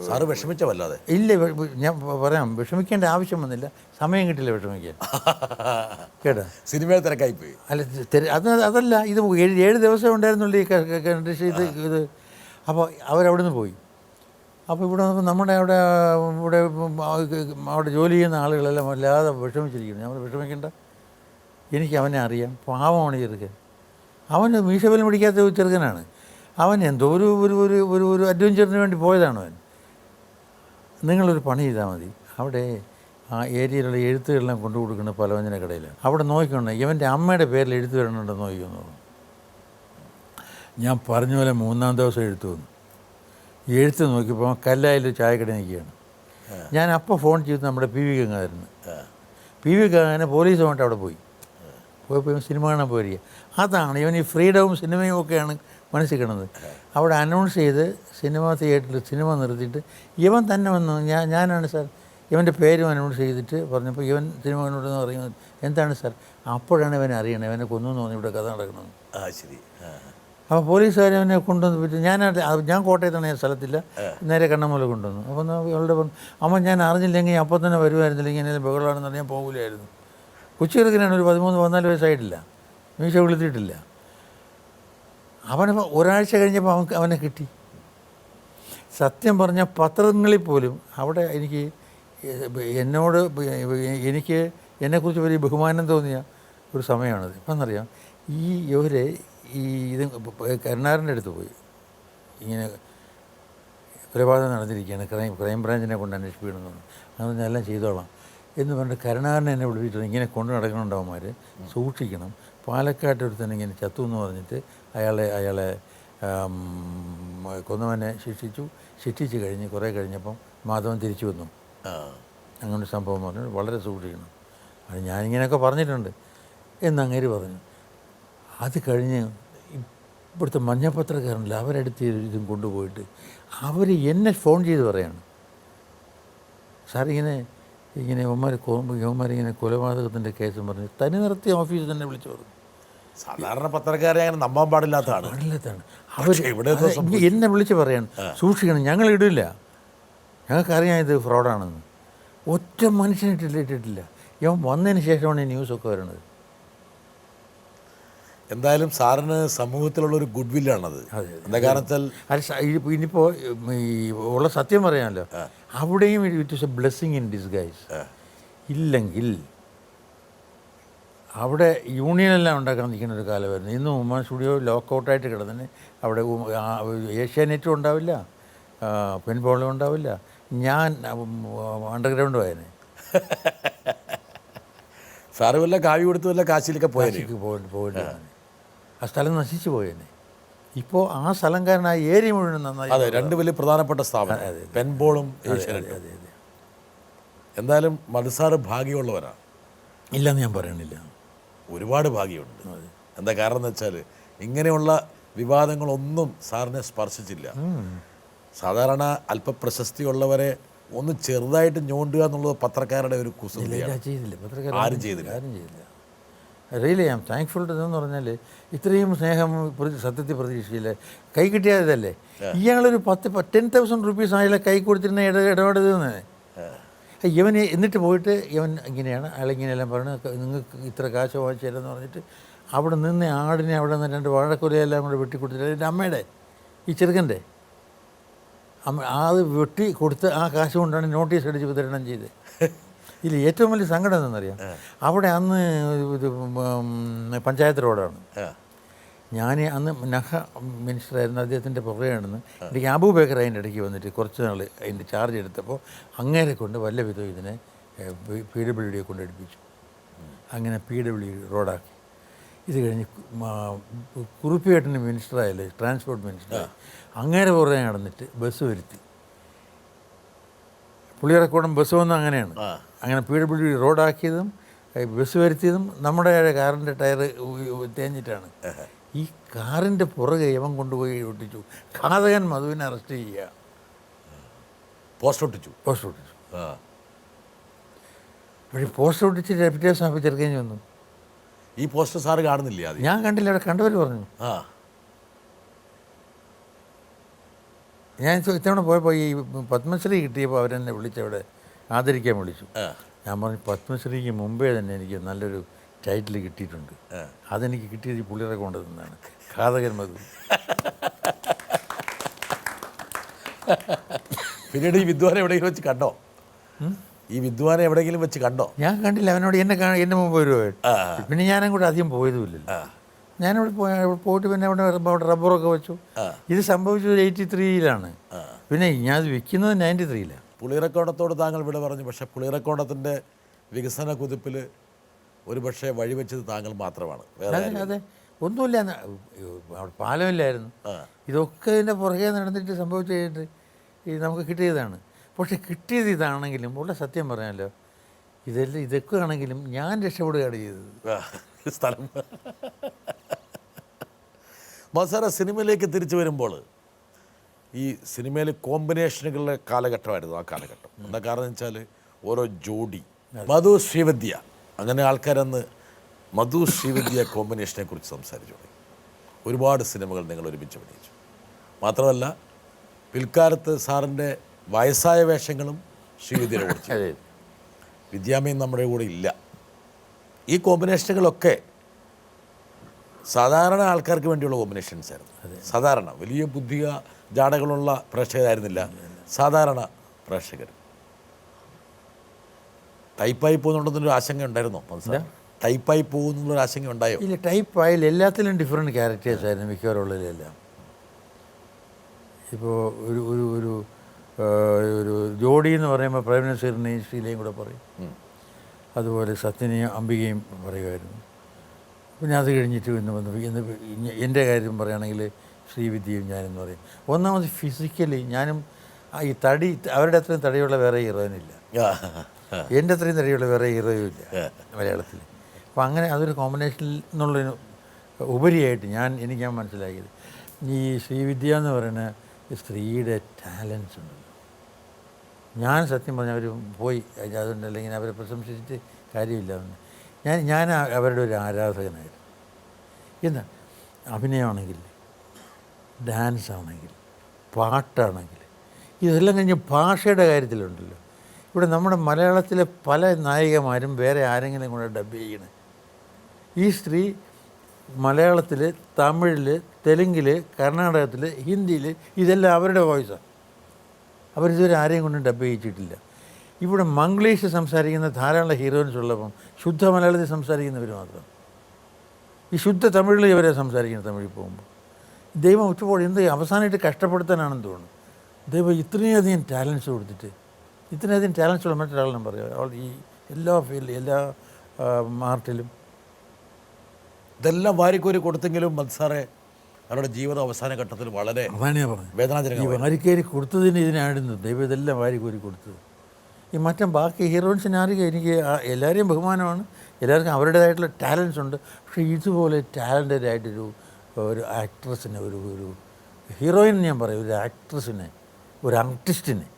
സാറ് വിഷമിച്ചവല്ലാതെ ഇല്ല, ഞാൻ പറയാം, വിഷമിക്കേണ്ട ആവശ്യം വന്നില്ല, സമയം കിട്ടില്ല വിഷമിക്കാൻ. കേട്ടോ, സിനിമയിൽ തിരക്കായിപ്പോയി. അല്ല അതല്ല, ഇത് 7 ദിവസം ഉണ്ടായിരുന്നുള്ളൂ ഈ കണ്ടീഷൻ. ഇത് അപ്പോൾ അവരവിടെ നിന്ന് പോയി. അപ്പോൾ ഇവിടെ നമ്മുടെ അവിടെ ജോലി ചെയ്യുന്ന ആളുകളെല്ലാം വല്ലാതെ വിഷമിച്ചിരിക്കുന്നു. നമ്മൾ വിഷമിക്കേണ്ട, എനിക്ക് അവനെ അറിയാം, പാവമാണ് ചെറുക്കൻ. അവന് മീശബലം പിടിക്കാത്ത ചെറുക്കനാണ്. അവൻ എന്തോ ഒരു അഡ്വഞ്ചറിന് വേണ്ടി പോയതാണ് അവൻ. നിങ്ങളൊരു പണി ചെയ്താൽ മതി, അവിടെ ആ ഏരിയയിലുള്ള എഴുത്തുകളെല്ലാം കൊണ്ടു കൊടുക്കുന്ന പലവ്യഞ്ജന കടയിലാണ്, അവിടെ നോക്കിക്കൊണ്ട് ഇവൻ്റെ അമ്മയുടെ പേരിൽ എഴുത്ത് വരണുണ്ടോ നോക്കിക്കൊന്നു പറഞ്ഞു. ഞാൻ പറഞ്ഞ പോലെ 3-ാം ദിവസം എഴുത്ത് വന്നു. എഴുത്ത് നോക്കിയപ്പോൾ കല്ലായിൽ ചായക്കട നിൽക്കുകയാണ്. ഞാൻ അപ്പോൾ ഫോൺ ചെയ്ത് നമ്മുടെ PV ഗംഗാധരന്. PV ഗംഗാധരനെ പോലീസുമായിട്ട് അവിടെ പോയി. പോയപ്പോൾ ഇവൻ സിനിമ കാണാൻ പോയിരിക്കുക. അതാണ് ഇവൻ ഈ ഫ്രീഡവും സിനിമയും ഒക്കെയാണ് മനസ്സിൽ കിടന്നത്. അവിടെ അനൗൺസ് ചെയ്ത് സിനിമ തിയേറ്ററിൽ സിനിമ നിർത്തിയിട്ട് ഇവൻ തന്നെ വന്നു, ഞാനാണ് സാർ, ഇവൻ്റെ പേരും അനൗൺസ് ചെയ്തിട്ട് പറഞ്ഞപ്പോൾ ഇവൻ സിനിമ കണ്ടുകൊണ്ടെന്ന് പറയുന്നത് എന്താണ് സാർ. അപ്പോഴാണ് ഇവനെ അറിയണത്, ഇവനെ കൊന്നു തോന്നി ഇവിടെ കഥ നടക്കണമെന്ന്. ശരി. അപ്പോൾ പോലീസുകാർ അവനെ കൊണ്ടുവന്ന് പറ്റി. ഞാൻ കോട്ടയത്താണ്, ഞാൻ സ്ഥലത്തില്ല, നേരെ കണ്ണമ്മൂല കൊണ്ടുവന്നു. അപ്പോൾ അവളുടെ അമ്മ ഞാൻ അറിഞ്ഞില്ലെങ്കിൽ അപ്പം തന്നെ വരുമായിരുന്നില്ല, ഇങ്ങനെ ബഹളമാണെന്ന് പറഞ്ഞാൽ പോകില്ലായിരുന്നു. കൊച്ചുകിടക്കിനാണ്, ഒരു 13-14 വയസ്സായിട്ടില്ല, മീശ വിളിച്ചിട്ടില്ല. അവനെ ഒരാഴ്ച കഴിഞ്ഞപ്പോൾ അവനെ കിട്ടി. സത്യം പറഞ്ഞാൽ പത്രങ്ങളിൽ പോലും അവിടെ എനിക്ക് എന്നെക്കുറിച്ച് വലിയ ബഹുമാനം തോന്നിയ ഒരു സമയമാണത്. ഇപ്പം എന്നറിയാം, ഇവരെ ഇത് കരുണാകരൻ്റെ അടുത്ത് പോയി, ഇങ്ങനെ കൊലപാതകം നടന്നിരിക്കുകയാണ്, ക്രൈം ബ്രാഞ്ചിനെ കൊണ്ട് അന്വേഷിപ്പിക്കണമെന്ന് പറഞ്ഞു. അതൊന്നും എല്ലാം ചെയ്തോളാം എന്ന് പറഞ്ഞിട്ട് കരുണാകരനെ എന്നെ വിളിച്ചിട്ട് ഇങ്ങനെ കൊണ്ടു നടക്കണുണ്ടാവുമാർ, സൂക്ഷിക്കണം. പാലക്കാട്ട് ഒരു തന്നെ ഇങ്ങനെ ചത്തു എന്ന് പറഞ്ഞിട്ട് അയാളെ കൊന്നവനെ ശിക്ഷിച്ച് കഴിഞ്ഞ് കുറേ കഴിഞ്ഞപ്പം മാധവൻ തിരിച്ചു വന്നു. അങ്ങനെ സംഭവം പറഞ്ഞു, വളരെ സൂക്ഷിക്കണം. അത് ഞാനിങ്ങനെയൊക്കെ പറഞ്ഞിട്ടുണ്ട് എന്നങ്ങേര് പറഞ്ഞു. അത് കഴിഞ്ഞ് ഇവിടുത്തെ മഞ്ഞപ്പത്രക്കാരനില്ല, അവരടുത്ത് ഇതും കൊണ്ടുപോയിട്ട് അവർ എന്നെ ഫോൺ ചെയ്ത് പറയാണ്, സാർ ഇങ്ങനെ യവന്മാരിങ്ങനെ കൊലപാതകത്തിൻ്റെ കേസും പറഞ്ഞ് തനി നിർത്തി ഓഫീസിൽ തന്നെ വിളിച്ചു പറഞ്ഞു. സാധാരണ പത്രക്കാരെ അങ്ങനെ നമ്പാൻ പാടില്ലാത്തതാണ്. അവർ എന്നെ വിളിച്ച് പറയാണ്, സൂക്ഷിക്കണം, ഞങ്ങൾ ഇടില്ല, ഞങ്ങൾക്കറിയാം ഇത് ഫ്രോഡാണെന്ന്. ഒറ്റ മനുഷ്യനിട്ടിട്ടില്ല. ഇവൻ വന്നതിന് ശേഷമാണ് ഈ ന്യൂസൊക്കെ വരണത്. എന്തായാലും സാറിന് സമൂഹത്തിലുള്ളൊരു ഗുഡ് വില്ലാണത്. എന്താ കാരണത്താൽ ഇനിയിപ്പോൾ ഈ ഉള്ള സത്യം പറയാമല്ലോ, അവിടെയും it is A blessing in disguise. ഇല്ലെങ്കിൽ അവിടെ യൂണിയനെല്ലാം ഉണ്ടാക്കാൻ നിൽക്കുന്ന ഒരു കാലമായിരുന്നു. ഇന്നും ഉമ്മ സ്റ്റുഡിയോ ലോക്കൗട്ടായിട്ട് കിടന്നതിന് അവിടെ ഏഷ്യാനെറ്റും ഉണ്ടാവില്ല, പെൻബോളും ഉണ്ടാവില്ല, ഞാൻ അണ്ടർഗ്രൗണ്ട് പോയനെ. സാറ് വല്ല കാവ്യ കൊടുത്ത് വല്ല കാശിയിലൊക്കെ പോയിട്ട് ആ സ്ഥലം നശിച്ചു പോയേനെ. ഇപ്പോൾ ആ സ്ഥലം കാരണം ആ ഏരിയ മുഴുവൻ നന്നായി. അതെ, രണ്ട് വലിയ പ്രധാനപ്പെട്ട സ്ഥാപനം, പെൻബോളും ഏഷ്യാനെറ്റും. അതെ. എന്തായാലും മധുസാറ് ഭാഗ്യമുള്ളവരാണ്. ഇല്ലെന്ന് ഞാൻ പറയണില്ല, ഒരുപാട് ഭാഗ്യമുണ്ട്. എന്താ കാരണം എന്ന് വെച്ചാൽ ഇങ്ങനെയുള്ള വിവാദങ്ങളൊന്നും സാറിനെ സ്പർശിച്ചില്ല. സാധാരണ അല്പ പ്രശസ്തിയുള്ളവരെ ഒന്ന് ചെറുതായിട്ട് ഞോണ്ടുക എന്നുള്ളത് പത്രക്കാരുടെ ഒരു കുസൃതിയാണ്. ആരും ചെയ്തില്ല. Really I am thankful to എന്ന് പറഞ്ഞാൽ ഇത്രയും സ്നേഹം സത്യത്തിൽ പ്രതീക്ഷയില്ല. കൈ കിട്ടിയതല്ലേ. ഇയാളൊരു 10,000 റുപ്പീസ് അയാളെ കൈ കൊടുത്തിരുന്ന ഇടപെടുന്നത് ഇവൻ. എന്നിട്ട് പോയിട്ട് ഇവൻ ഇങ്ങനെയാണ്, അയാളിങ്ങനെയെല്ലാം പറഞ്ഞ് നിങ്ങൾക്ക് ഇത്ര കാശ് വാങ്ങിച്ചു തരാമെന്ന് പറഞ്ഞിട്ട് അവിടെ നിന്ന് ആടിനെ അവിടെ നിന്ന് 2 വാഴക്കൊലയെല്ലാം കൂടെ വെട്ടിക്കൊടുത്തിട്ട് എൻ്റെ അമ്മയുടെ ഈ ചെറുക്കൻ്റെ അത് വെട്ടി കൊടുത്ത് ആ കാശ് കൊണ്ടാണ് നോട്ടീസ് അടിച്ച് വിതരണം ചെയ്ത്. ഇതിൽ ഏറ്റവും വലിയ സങ്കടം എന്തെന്നറിയാം, അവിടെ അന്ന് ഇത് പഞ്ചായത്ത് റോഡാണ്. ഞാൻ അന്ന് നഹ മിനിസ്റ്ററായിരുന്നു, അദ്ദേഹത്തിൻ്റെ പുറകെയാണെന്ന് എനിക്ക് അബൂബക്കർ അതിൻ്റെ ഇടയ്ക്ക് വന്നിട്ട് കുറച്ച് നാൾ അതിൻ്റെ ചാർജ് എടുത്തപ്പോൾ അങ്ങേരെ കൊണ്ട് വല്ല വിധം ഇതിനെ PWD കൊണ്ട് എടുപ്പിച്ചു. അങ്ങനെ PWD റോഡാക്കി. ഇത് കഴിഞ്ഞ് കുറുപ്പിയേട്ടന് മിനിസ്റ്ററായാലും ട്രാൻസ്പോർട്ട് മിനിസ്റ്ററായി അങ്ങേരെ പുറകെ നടന്നിട്ട് ബസ് വരുത്തി. പുളിയറക്കോടം ബസ് വന്നത് അങ്ങനെയാണ്. അങ്ങനെ PWD റോഡാക്കിയതും ബസ് വരുത്തിയതും നമ്മുടെ കാറിൻ്റെ ടയർ തേഞ്ഞിട്ടാണ്. ഈ കാറിൻ്റെ പുറകെ ഇവൻ കൊണ്ടുപോയി ഒട്ടിച്ചു. ഘാതകൻ മധുവിനെ അറസ്റ്റ് ചെയ്യുക, പോസ്റ്റ് ഒട്ടിച്ചു. പക്ഷേ പോസ്റ്റ് ഒട്ടിച്ച് റെപ്യൂട്ടേഷൻ ഓഫീസ് ചെറുക്കഞ്ഞ് വന്നു. ഈ പോസ്റ്റർ സാറ് കാണുന്നില്ല? ഞാൻ കണ്ടില്ല, അവിടെ കണ്ടവർ പറഞ്ഞു. ഞാൻ ഇത്തവണ പോയപ്പോൾ ഈ പത്മശ്രീ കിട്ടിയപ്പോൾ അവരെന്നെ വിളിച്ചവിടെ ആദരിക്കാൻ വിളിച്ചു. ഞാൻ പറഞ്ഞു പത്മശ്രീക്ക് മുമ്പേ തന്നെ എനിക്ക് നല്ലൊരു ടൈറ്റിൽ കിട്ടിയിട്ടുണ്ട്, അതെനിക്ക് കിട്ടിയത് ഈ പുള്ളിയുടെ കൊണ്ട് നിന്നാണ്, ഘാതകൻ മധു. പിന്നീട് ഈ വിദ്വാനെ എവിടെയെങ്കിലും വെച്ച് കണ്ടോ? ഈ വിദ്വാനെ എവിടെയെങ്കിലും വെച്ച് കണ്ടോ? ഞാൻ കണ്ടില്ല. അവനോട് എൻ്റെ മുമ്പ് വരുവായിട്ട് പിന്നെ ഞാനങ്ങോട്ട് അധികം പോയതുമില്ലല്ലോ. ഞാനവിടെ പോയിട്ട് പിന്നെ അവിടെ റബ്ബറൊക്കെ വെച്ചു. ഇത് സംഭവിച്ചത് 83-ലാണ്. പിന്നെ ഞാൻ അത് വിൽക്കുന്നത് 93-ലാണ്. പുളിയറക്കോടത്തോട് താങ്കൾ വിട പറഞ്ഞു. പക്ഷേ പുളിയറക്കോടത്തിൻ്റെ വികസന കുതിപ്പിൽ ഒരു പക്ഷേ വഴിവെച്ചത് താങ്കൾ മാത്രമാണ്. അതെ, ഒന്നുമില്ല, അവിടെ പാലമില്ലായിരുന്നു. ഇതൊക്കെ ഇതിൻ്റെ പുറകെ നടന്നിട്ട് സംഭവിച്ചു കഴിഞ്ഞിട്ട് നമുക്ക് കിട്ടിയതാണ്. പക്ഷെ കിട്ടിയത് ഇതാണെങ്കിലും ഉള്ള സത്യം പറയാമല്ലോ, ഇതൊക്കെ ആണെങ്കിലും ഞാൻ രക്ഷപ്പെടുകയാണ് ചെയ്തത്. സ്ഥലം. മസാല സിനിമയിലേക്ക് തിരിച്ചു വരുമ്പോൾ ഈ സിനിമയിൽ കോമ്പിനേഷനുകളുടെ കാലഘട്ടമായിരുന്നു ആ കാലഘട്ടം. എന്താ കാരണം വെച്ചാൽ ഓരോ ജോഡി മധു ശ്രീവിദ്യ, അങ്ങനെ ആൾക്കാരന്ന് മധു ശ്രീവിദ്യ കോമ്പിനേഷനെ കുറിച്ച് സംസാരിച്ചു തുടങ്ങി. ഒരുപാട് സിനിമകൾ നിങ്ങൾ ഒരുമിച്ച് അഭിനയിച്ചു. മാത്രമല്ല പിൽക്കാലത്ത് സാറിൻ്റെ വയസ്സായ വേഷങ്ങളും ശ്രീവിദ്യയുടെ കൂടെ. വിദ്യാമയും നമ്മുടെ കൂടെ ഇല്ല. ഈ കോമ്പിനേഷനുകളൊക്കെ സാധാരണ ആൾക്കാർക്ക് വേണ്ടിയുള്ള കോമ്പിനേഷൻസ് ആയിരുന്നു. സാധാരണ വലിയ ബുദ്ധിക ജാടകളുള്ള പ്രേക്ഷകരായിരുന്നില്ല, സാധാരണ പ്രേക്ഷകർ. ടൈപ്പായി പോകുന്നുണ്ടെന്നൊരു ആശങ്ക ഉണ്ടായിരുന്നോ? ടൈപ്പായി പോകുന്നുള്ളൊരു ആശങ്ക ഉണ്ടായോ? ഇല്ല, ടൈപ്പായാലും എല്ലാത്തിലും ഡിഫറെൻറ്റ് ക്യാരക്ടേഴ്സ് ആയിരുന്നു മിക്കവാറുള്ളതിലെല്ലാം. ഇപ്പോൾ ഒരു ഒരു ഒരു ഒരു ജോഡി എന്ന് പറയുമ്പോൾ പ്രേം നസീറിനെയും ശ്രീലയും കൂടെ പറയും. അതുപോലെ സത്യനെയും അംബികയും പറയുമായിരുന്നു. പിന്നെ അത് കഴിഞ്ഞിട്ട് ഇന്ന് എൻ്റെ കാര്യം പറയുകയാണെങ്കിൽ ശ്രീവിദ്യയും ഞാനെന്ന് പറയും. ഒന്നാമത് ഫിസിക്കലി ഞാനും ഈ തടി, അവരുടെ അത്രയും തടിയുള്ള വേറെ ഹീറോയിനില്ല, എൻ്റെ അത്രയും തടിയുള്ള വേറെ ഹീറോയും ഇല്ല മലയാളത്തിൽ. അപ്പോൾ അങ്ങനെ അതൊരു കോമ്പിനേഷനിൽ നിന്നുള്ളതിന് ഉപരിയായിട്ട് എനിക്ക് മനസ്സിലാക്കിയത് ഈ ശ്രീവിദ്യ എന്ന് പറയുന്ന സ്ത്രീയുടെ ടാലൻസ് ഉണ്ടല്ലോ. ഞാൻ സത്യം പറഞ്ഞാൽ അവർ പോയി അതുകൊണ്ട് അല്ലെങ്കിൽ അവരെ പ്രശംസിച്ചിട്ട് കാര്യമില്ല. ഞാൻ അവരുടെ ഒരു ആരാധകനായിരുന്നു. എന്താ അഭിനയമാണെങ്കിൽ, ഡാൻസ് ആണെങ്കിൽ, പാട്ടാണെങ്കിൽ, ഇതെല്ലാം കഴിഞ്ഞ് ഭാഷയുടെ കാര്യത്തിലുണ്ടല്ലോ. ഇവിടെ നമ്മുടെ മലയാളത്തിലെ പല നായികമാരും വേറെ ആരെങ്കിലും കൂടെ ഡബ് ചെയ്യണേ. ഈ സ്ത്രീ മലയാളത്തിൽ, തമിഴിൽ, തെലുങ്കിൽ, കർണാടകത്തിൽ, ഹിന്ദിയിൽ ഇതെല്ലാം അവരുടെ വോയിസാണ്. അവരിതുവരെ ആരെയും കൊണ്ടും ഡബ് ചെയ്യിച്ചിട്ടില്ല. ഇവിടെ മംഗ്ലീഷ് സംസാരിക്കുന്ന ധാരാളം ഹീറോയിൻസ് ഉള്ളപ്പം ശുദ്ധ മലയാളത്തിൽ സംസാരിക്കുന്നവർ മാത്രം. ഈ ശുദ്ധ തമിഴിൽ ഇവരെ സംസാരിക്കുന്നത് തമിഴിൽ പോകുമ്പോൾ ദൈവം ഉച്ചപ്പോൾ എന്ത് അവസാനമായിട്ട് കഷ്ടപ്പെടുത്താനാണെന്ന് തോന്നുന്നു. ദൈവം ഇത്രയധികം ടാലൻസ് കൊടുത്തിട്ട്, ഇത്രയധികം ടാലൻസ് ഉള്ള മറ്റൊരാളെന്ന് പറയാം. ഈ എല്ലാ ഫീൽഡിലും, എല്ലാ ആർട്ടിലും ഇതെല്ലാം വാരിക്കോരി കൊടുത്തെങ്കിലും മത്സാറെ അവരുടെ ജീവിത അവസാന ഘട്ടത്തിൽ വളരെ വേദനാജനകമായി. വാരിക്കോരി കൊടുത്തതിന് ഇതിനായിരുന്നു ദൈവം ഇതെല്ലാം വാരിക്കോരി കൊടുത്തത്. ഈ ബാക്കി ഹീറോയിൻസിന് ആർക്കും എനിക്ക് എല്ലാവരെയും ബഹുമാനമാണ്, എല്ലാവർക്കും അവരുടേതായിട്ടുള്ള ടാലൻസ് ഉണ്ട്. പക്ഷേ ഇതുപോലെ ടാലൻറ്റഡ് ആയിട്ടൊരു ആക്ട്രസിനെ, ഒരു ഹീറോയിൻ ഞാൻ പറയും, ഒരു ആക്ട്രസിനെ, ഒരു ആർട്ടിസ്റ്റിനെ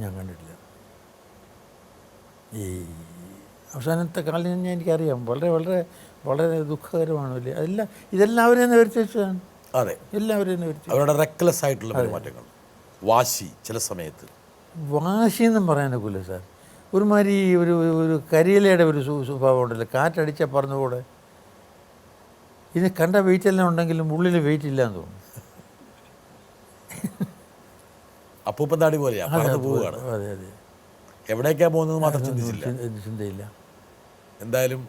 ഞാൻ കണ്ടിട്ടില്ല. ഈ അവസാനത്തെ കാലം എനിക്കറിയാം, വളരെ വളരെ വളരെ ദുഃഖകരമാണ്. വലിയ ഇതെല്ലാം അവരെ തന്നെ വരുത്തി വെച്ചതാണ്. അതെ, എല്ലാവരും തന്നെ വരുത്തി. അവരുടെ റെക്ലെസ് ആയിട്ടുള്ള പെരുമാറ്റങ്ങൾ, വാശി, ചില സമയത്ത് വാശിയെന്നും പറയാനൊക്കില്ല സാർ. ഒരുമാതിരി ഒരു കരിയിലയുടെ ഒരു സ്വഭാവം ഉണ്ടല്ലോ, കാറ്റടിച്ചാൽ പറഞ്ഞുകൂടെ. ഇത് കണ്ട വെയിറ്റ് എല്ലാം ഉണ്ടെങ്കിലും ഉള്ളിൽ വെയിറ്റ് ഇല്ല എന്ന് തോന്നുന്നു. അപ്പൂപ്പൻ താടി പോലെയാണ്, പറന്ന് പോവുകയാണ്. അതെ അതെ, എവിടേക്കാണ് പോകുന്നത് മാത്രം ചിന്തയില്ല. എന്തായാലും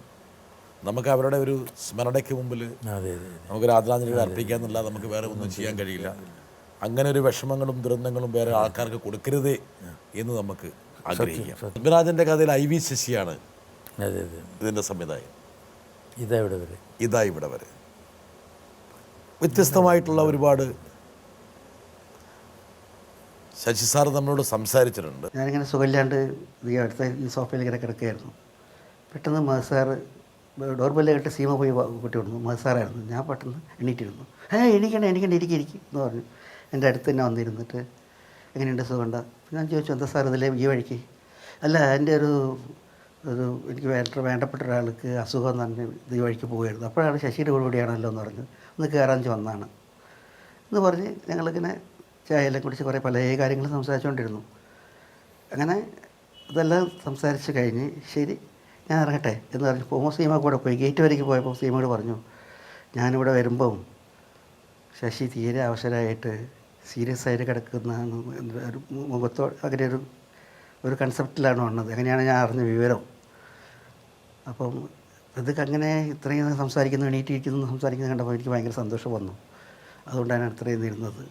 നമുക്ക് അവരുടെ ഒരു സ്മരണയ്ക്ക് മുമ്പിൽ നമുക്കൊരു ആദരാഞ്ജലികൾ അർപ്പിക്കാമെന്നല്ല, നമുക്ക് വേറെ ഒന്നും ചെയ്യാൻ കഴിയില്ല. അങ്ങനെ ഒരു വിഷമങ്ങളും ദുരന്തങ്ങളും വേറെ ആൾക്കാർക്ക് കൊടുക്കരുതേ എന്ന് നമുക്ക് ആഗ്രഹിക്കാം. പത്മരാജൻ്റെ കഥയിൽ IV ശശിയാണ് ഇതിൻ്റെ സംവിധായകൻ. ഇതാ ഇവിടെ വരെ വ്യത്യസ്തമായിട്ടുള്ള ഒരുപാട് ശശി സാർ നമ്മളോട് സംസാരിച്ചിട്ടുണ്ട്. ഞാനിങ്ങനെ സുഖമില്ലാണ്ട് അടുത്ത ഈ സോഫയിൽ ഇങ്ങനെ കിടക്കുകയായിരുന്നു. പെട്ടെന്ന് മഹസാറ് ഡോർബെല്ല് കേട്ട് സീമ പോയി കുട്ടി കൊടുന്നു. മഹസാറായിരുന്നു. ഞാൻ പെട്ടെന്ന് എണീറ്റിരുന്നു. എണീക്കണ്ട ഇരിക്കും എന്ന് പറഞ്ഞു. എൻ്റെ അടുത്ത് തന്നെ വന്നിരുന്നിട്ട് എങ്ങനെയുണ്ട് സുഖമുണ്ട? ഞാൻ ചോദിച്ചു, എന്താ സാർ ഇതിലെ ഈ വഴിക്ക്? അല്ല, എൻ്റെ ഒരു എനിക്ക് വേണ്ടപ്പെട്ട ഒരാൾക്ക് അസുഖം തന്നെ ഈ വഴിക്ക് പോവുകയായിരുന്നു. അപ്പോഴാണ് ശശിയുടെ കൂടിയാണല്ലോ എന്ന് പറഞ്ഞു, ഒന്ന് കയറാൻ വന്നതാണ് എന്ന് പറഞ്ഞ് ഞങ്ങളിങ്ങനെ ചായയെല്ലാം കുടിച്ച് കുറേ പല കാര്യങ്ങളും സംസാരിച്ചുകൊണ്ടിരുന്നു. അങ്ങനെ ഇതെല്ലാം സംസാരിച്ച് കഴിഞ്ഞ് ശരി ഞാൻ ഇറങ്ങട്ടെ എന്ന് പറഞ്ഞു പോകുമ്പോൾ സീമ കൂടെ പോയി. ഗേറ്റ് വരയ്ക്ക് പോയപ്പോൾ സീമയോട് പറഞ്ഞു, ഞാനിവിടെ വരുമ്പം ശശി തീരെ അവശരായിട്ട് സീരിയസ് ആയിട്ട് കിടക്കുന്നതാണ്, ഒരു മുഖത്തോ അങ്ങനെ ഒരു കൺസെപ്റ്റിലാണ് വന്നത്. അങ്ങനെയാണ് ഞാൻ അറിഞ്ഞ വിവരം. അപ്പം ഇതൊക്കെ അങ്ങനെ ഇത്രയും എണീറ്റിരിക്കുന്നു സംസാരിക്കുന്നത് കണ്ടപ്പോൾ എനിക്ക് ഭയങ്കര സന്തോഷം വന്നു. അതുകൊണ്ടാണ് ഇത്രയും ഇരുന്നത്.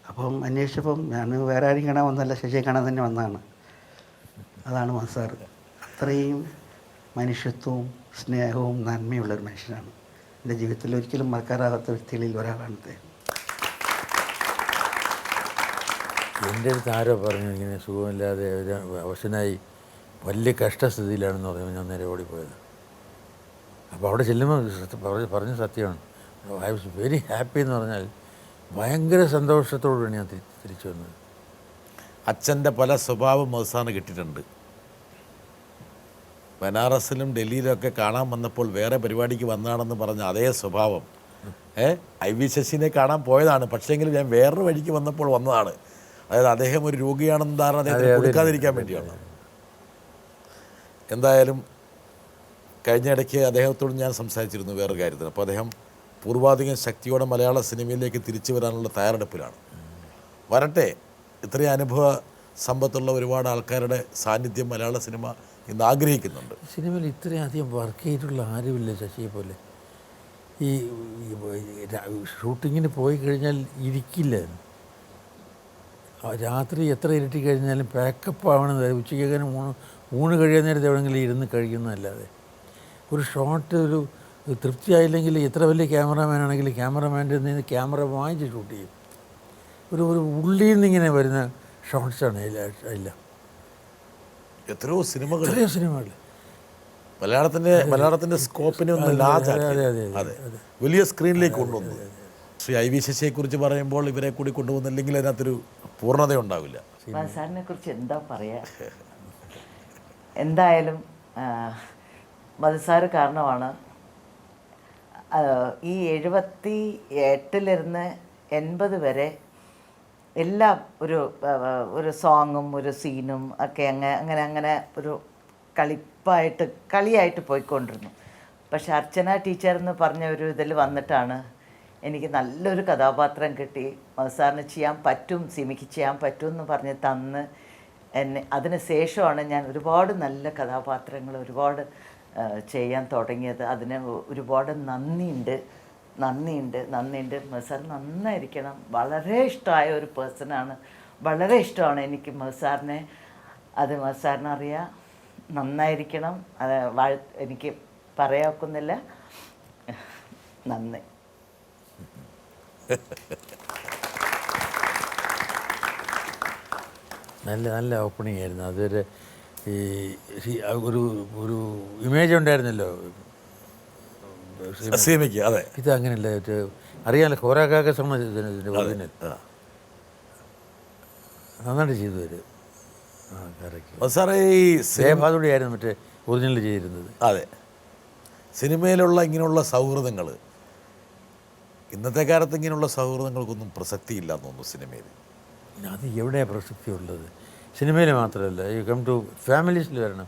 അപ്പം അന്വേഷിച്ചപ്പം ഞാൻ വേറെ ആരും കാണാൻ വന്നല്ല, ശശിയെ കാണാൻ തന്നെ വന്നതാണ്. അതാണ് മസാർ. അത്രയും മനുഷ്യത്വവും സ്നേഹവും നന്മയുള്ളൊരു മനുഷ്യനാണ്. എൻ്റെ ജീവിതത്തിൽ ഒരിക്കലും മറക്കാറാകാത്ത വ്യക്തികളിൽ ഒരാളാണ് അദ്ദേഹം. എൻ്റെ അടുത്ത് ആരോ പറഞ്ഞു ഇങ്ങനെ സുഖമില്ലാതെ അവശനായി വലിയ കഷ്ടസ്ഥിതിയിലാണെന്ന് പറയുമ്പോൾ ഞാൻ നേരെ ഓടിപ്പോയത്. അപ്പോൾ അവിടെ ചെല്ലുമ്പോൾ പറഞ്ഞ സത്യമാണ്. ഐ വാസ് വെരി ഹാപ്പി എന്ന് പറഞ്ഞാൽ ഭയങ്കര സന്തോഷത്തോടുകൂടി ഞാൻ തിരിച്ചു വന്നത്. അച്ഛൻ്റെ പല സ്വഭാവം മധുസാറിന് കിട്ടിയിട്ടുണ്ട്. ബനാറസിലും ഡൽഹിയിലൊക്കെ കാണാൻ വന്നപ്പോൾ വേറെ പരിപാടിക്ക് വന്നതാണെന്ന് പറഞ്ഞ അതേ സ്വഭാവം IV ശശിനെ കാണാൻ പോയതാണ്, പക്ഷേങ്കിലും ഞാൻ വേറൊരു വഴിക്ക് വന്നപ്പോൾ വന്നതാണ്. അതായത് അദ്ദേഹം ഒരു രോഗിയാണെന്ന് ധാരണ അദ്ദേഹത്തിന് കൊടുക്കാതിരിക്കാൻ വേണ്ടിയാണ്. എന്തായാലും കഴിഞ്ഞ ഇടയ്ക്ക് അദ്ദേഹത്തോട് ഞാൻ സംസാരിച്ചിരുന്നു വേറൊരു കാര്യത്തിൽ. അപ്പോൾ അദ്ദേഹം പൂർവാധികം ശക്തിയോടെ മലയാള സിനിമയിലേക്ക് തിരിച്ചു വരാനുള്ള തയ്യാറെടുപ്പിലാണ്. വരട്ടെ, ഇത്രയും അനുഭവ സമ്പത്തുള്ള ഒരുപാട് ആൾക്കാരുടെ സാന്നിധ്യം മലയാള സിനിമ ഇന്ന് ആഗ്രഹിക്കുന്നുണ്ട്. സിനിമയിൽ ഇത്രയും അധികം വർക്ക് ചെയ്തിട്ടുള്ള ആരുമില്ല ശശിയെ പോലെ. ഈ ഷൂട്ടിങ്ങിന് പോയി കഴിഞ്ഞാൽ ഇരിക്കില്ല. രാത്രി എത്ര ഇരുട്ടി കഴിഞ്ഞാലും പാക്കപ്പ് ആവണത് ഉച്ചയ്ക്ക് ഊണ് കഴിയാൻ നേരത്തെ എവിടെയെങ്കിലും ഇരുന്ന് കഴിക്കുന്നതല്ലാതെ ഒരു ഷോട്ട് ഒരു തൃപ്തിയായില്ലെങ്കിൽ എത്ര വലിയ ക്യാമറാമാനാണെങ്കിലും ക്യാമറമാൻ്റെ നിന്ന് ക്യാമറ വാങ്ങിച്ച് ഷൂട്ട് ചെയ്യും. ഒരു ഉള്ളിൽ നിന്നിങ്ങനെ വരുന്ന ഷോട്ട്സാണ് ഇല്ല. എത്രയോ സിനിമകൾ മലയാളത്തിൻ്റെ സ്കോപ്പിനെ ഒന്ന് അതെ വലിയ സ്ക്രീനിലേക്ക് കൊണ്ടുവന്നു. ശ്രീ IV ശശിയെക്കുറിച്ച് പറയുമ്പോൾ ഇവരെ കൂടി കൊണ്ടുപോകുന്നില്ലെങ്കിൽ അതിനകത്തൊരു പൂർണ്ണത ഉണ്ടാവില്ല. സാറിനെ കുറിച്ച് എന്താ പറയുക? എന്തായാലും മധുസാറ് കാരണമാണ് ഈ 78 80 വരെ എല്ലാം ഒരു സോങ്ങും ഒരു സീനും ഒക്കെ അങ്ങനെ ഒരു കളിയായിട്ട് പോയിക്കൊണ്ടിരുന്നു. പക്ഷെ അർച്ചന ടീച്ചർ എന്ന് പറഞ്ഞ ഒരു ഇതിൽ വന്നിട്ടാണ് എനിക്ക് നല്ലൊരു കഥാപാത്രം കിട്ടി. മധുസാറിന് ചെയ്യാൻ പറ്റും, സിമിക്ക് ചെയ്യാൻ പറ്റും എന്ന് പറഞ്ഞ് തന്ന് എന്നെ അതിന് ശേഷമാണ് ഞാൻ ഒരുപാട് നല്ല കഥാപാത്രങ്ങൾ ഒരുപാട് ചെയ്യാൻ തുടങ്ങിയത്. അതിന് ഒരുപാട് നന്ദിയുണ്ട്. മധുസാർ നന്നായിരിക്കണം. വളരെ ഇഷ്ടമായ ഒരു പേഴ്സണാണ്. വളരെ ഇഷ്ടമാണ് എനിക്ക് മധുസാറിനെ. അത് മധുസാറിനറിയാം. നന്നായിരിക്കണം. അത് എനിക്ക് പറയാൻ ഒക്കുന്നില്ല. നന്ദി. നല്ല ഓപ്പണിംഗ് ആയിരുന്നു. അതൊരു ഒരു ഇമേജ് ഉണ്ടായിരുന്നല്ലോ സിനിമയ്ക്ക്. അതെ, ഇത് അങ്ങനെയല്ല. അറിയാമല്ലോ, ഖോരാക്കാക്ക ഇതിൻ്റെ ഒറിജിനൽ നന്നായിട്ട് ചെയ്തു വരും. സാറേ ഈ സേഭാദോടെ ആയിരുന്നു മറ്റേ ഒറിജിനൽ ചെയ്തിരുന്നത്. അതെ, സിനിമയിലുള്ള ഇങ്ങനെയുള്ള സൗഹൃദങ്ങൾ ഇന്നത്തെ കാലത്ത് ഇങ്ങനെയുള്ള സൗഹൃദങ്ങൾക്കൊന്നും പ്രസക്തിയില്ല എന്ന് തോന്നുന്നു സിനിമയിൽ. അത് എവിടെയാണ് പ്രസക്തി ഉള്ളത്? സിനിമയിൽ മാത്രമല്ല, യു കം ടു ഫാമിലീസിൽ വരണം.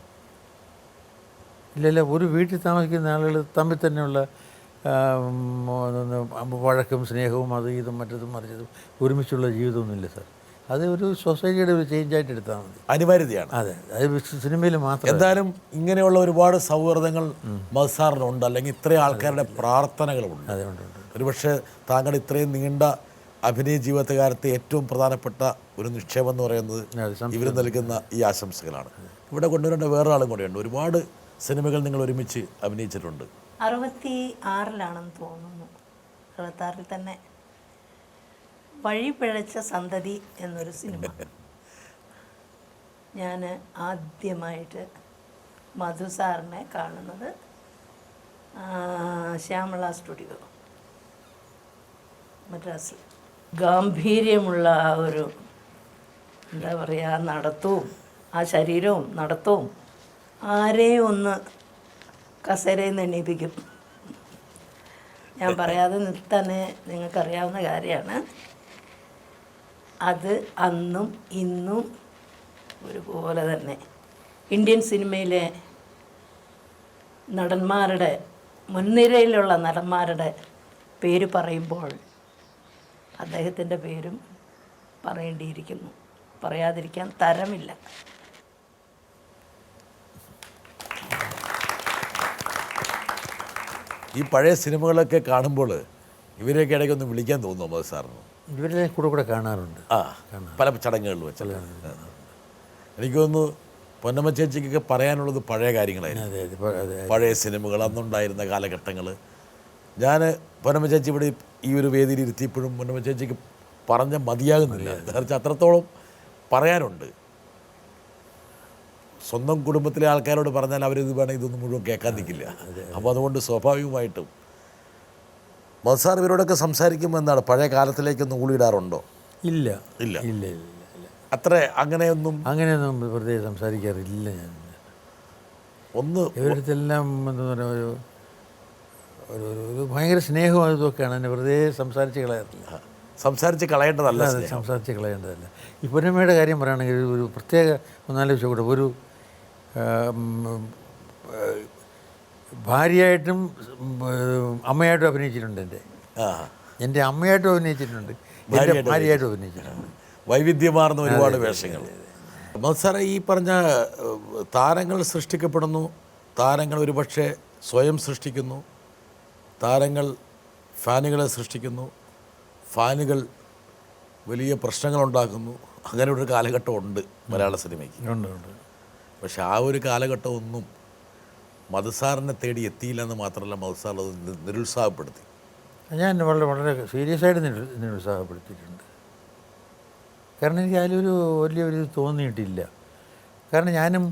ഇല്ലല്ല, ഒരു വീട്ടിൽ താമസിക്കുന്ന ആളുകൾ തമ്മിൽ തന്നെയുള്ള വഴക്കും സ്നേഹവും അത് ഇതും മറ്റതും മറിച്ചതും ഒരുമിച്ചുള്ള ജീവിതമൊന്നുമില്ല സാർ. അത് ഒരു സൊസൈറ്റിയുടെ ഒരു ചേഞ്ചായിട്ട് എടുത്താൽ മതി. അനിവാര്യതയാണ്. അതെ, അത് സിനിമയിൽ മാത്രം. എന്തായാലും ഇങ്ങനെയുള്ള ഒരുപാട് സൗഹൃദങ്ങൾ മധുസാറിനുണ്ട്, അല്ലെങ്കിൽ ഇത്രയും ആൾക്കാരുടെ പ്രാർത്ഥനകളുണ്ട്. അതുകൊണ്ട് ഒരുപക്ഷെ താങ്കളുടെ ഇത്രയും നീണ്ട അഭിനയ ജീവിതകാലത്തെ ഏറ്റവും പ്രധാനപ്പെട്ട ഒരു നിക്ഷേപം എന്ന് പറയുന്നത് ഇവർ നൽകുന്ന ഈ ആശംസകളാണ്. ഇവിടെ കൊണ്ടുവരേണ്ട വേറൊരാളും കൂടെയുണ്ട്. ഒരുപാട് സിനിമകൾ നിങ്ങൾ ഒരുമിച്ച് അഭിനയിച്ചിട്ടുണ്ട്. 66-ലാണെന്ന് തോന്നുന്നു. 66-ൽ തന്നെ വഴി പിഴച്ച സന്തതി എന്നൊരു സിനിമ ഞാൻ ആദ്യമായിട്ട് മധുസാറിനെ കാണുന്നത് ശ്യാമള സ്റ്റുഡിയോ മദ്രാസിൽ. ഗാംഭീര്യമുള്ള ആ ഒരു എന്താ പറയുക നടത്തവും ആ ശരീരവും നടത്തവും ആരെയും ഒന്ന് കസേരയിൽ നിന്ന് എണീപ്പിക്കും. ഞാൻ പറയാതെ തന്നെ നിങ്ങൾക്കറിയാവുന്ന കാര്യമാണ്. അത് അന്നും ഇന്നും ഒരുപോലെ തന്നെ. ഇന്ത്യൻ സിനിമയിലെ നടന്മാരുടെ മുൻനിരയിലുള്ള നടന്മാരുടെ പേര് പറയുമ്പോൾ അദ്ദേഹത്തിൻ്റെ പേരും പറയേണ്ടിയിരിക്കുന്നു. പറയാതിരിക്കാൻ തരമില്ല. ഈ പഴയ സിനിമകളൊക്കെ കാണുമ്പോൾ ഇവരെയൊക്കെ ഇടയ്ക്ക് ഒന്ന് വിളിക്കാൻ തോന്നുന്നു മധു സാറിന്? ഇവരെ കൂടെ കാണാറുണ്ട്. പല ചടങ്ങുകളിൽ വെച്ച് എനിക്ക് തോന്നുന്നു പൊന്നമ്മ ചേച്ചിക്കൊക്കെ പറയാനുള്ളത് പഴയ കാര്യങ്ങളായിരുന്നു. പഴയ സിനിമകൾ, അന്നുണ്ടായിരുന്ന കാലഘട്ടങ്ങൾ. ഞാൻ പൊന്നമ്മ ചേച്ചി ഇവിടെ ഈ ഒരു വേദിയിൽ ഇരുത്തിയപ്പോഴും പൊന്നമ്മ ചേച്ചിക്ക് പറഞ്ഞ മതിയാകുന്നില്ല. കാരണം അത്രത്തോളം പറയാനുണ്ട്. സ്വന്തം കുടുംബത്തിലെ ആൾക്കാരോട് പറഞ്ഞാൽ അവരിത് വേണം ഇതൊന്നും മുഴുവൻ കേൾക്കാൻ നിൽക്കില്ല. അപ്പോൾ അതുകൊണ്ട് സ്വാഭാവികമായിട്ടും മധുസാർ ഇവരോടൊക്കെ സംസാരിക്കുമ്പോൾ എന്താണ് പഴയ കാലത്തിലേക്കൊന്ന് ഊളിയിടാറുണ്ടോ? ഇല്ല ഇല്ല. ഇല്ല ഇല്ല ഇല്ല അത്ര അങ്ങനെയൊന്നും അങ്ങനെയൊന്നും വെറുതെ സംസാരിക്കാറില്ല ഞാൻ. ഒന്ന് ഇവരുടെ അടുത്തെല്ലാം എന്താ പറയുക ഒരു ഒരു ഒരു ഭയങ്കര സ്നേഹവും ഇതൊക്കെയാണ്. എന്നെ വെറുതെ സംസാരിച്ച് കളയാറില്ല. സംസാരിച്ച് കളയേണ്ടതല്ല അതെ, സ്നേഹം. സംസാരിച്ച് കളയേണ്ടതല്ല. ഈ പൊന്നമ്മയുടെ കാര്യം പറയുകയാണെങ്കിൽ ഒരു പ്രത്യേക ഒന്നാലോചിച്ച് കൂടെ ഒരു ഭാര്യയായിട്ടും അമ്മയായിട്ടും അഭിനയിച്ചിട്ടുണ്ട്. എൻ്റെ അമ്മയായിട്ടും അഭിനയിച്ചിട്ടുണ്ട്, എൻ്റെ ഭാര്യയായിട്ടും അഭിനയിച്ചിട്ടുണ്ട്. വൈവിധ്യമാർന്ന ഒരുപാട് വേഷങ്ങൾ. മത്സരം ഈ പറഞ്ഞ താരങ്ങൾ സൃഷ്ടിക്കപ്പെടുന്നു, താരങ്ങൾ ഒരുപക്ഷെ സ്വയം സൃഷ്ടിക്കുന്നു, താരങ്ങൾ ഫാനുകളെ സൃഷ്ടിക്കുന്നു, ഫാനുകൾ വലിയ പ്രശ്നങ്ങളുണ്ടാക്കുന്നു. അങ്ങനെ ഒരു കാലഘട്ടം ഉണ്ട് മലയാള സിനിമയ്ക്ക്. ഉണ്ട് ഉണ്ട്. പക്ഷെ ആ ഒരു കാലഘട്ടമൊന്നും മധുസാറിനെ തേടി എത്തിയില്ല എന്ന് മാത്രമല്ല, മധുസാർ അത് നിരുത്സാഹപ്പെടുത്തി. ഞാൻ വളരെ വളരെ സീരിയസ് ആയിട്ട് നിരുത്സാഹപ്പെടുത്തിയിട്ടുണ്ട്. കാരണം എനിക്ക് അതിലൊരു വലിയൊരു തോന്നിയിട്ടില്ല. കാരണം ഞാനും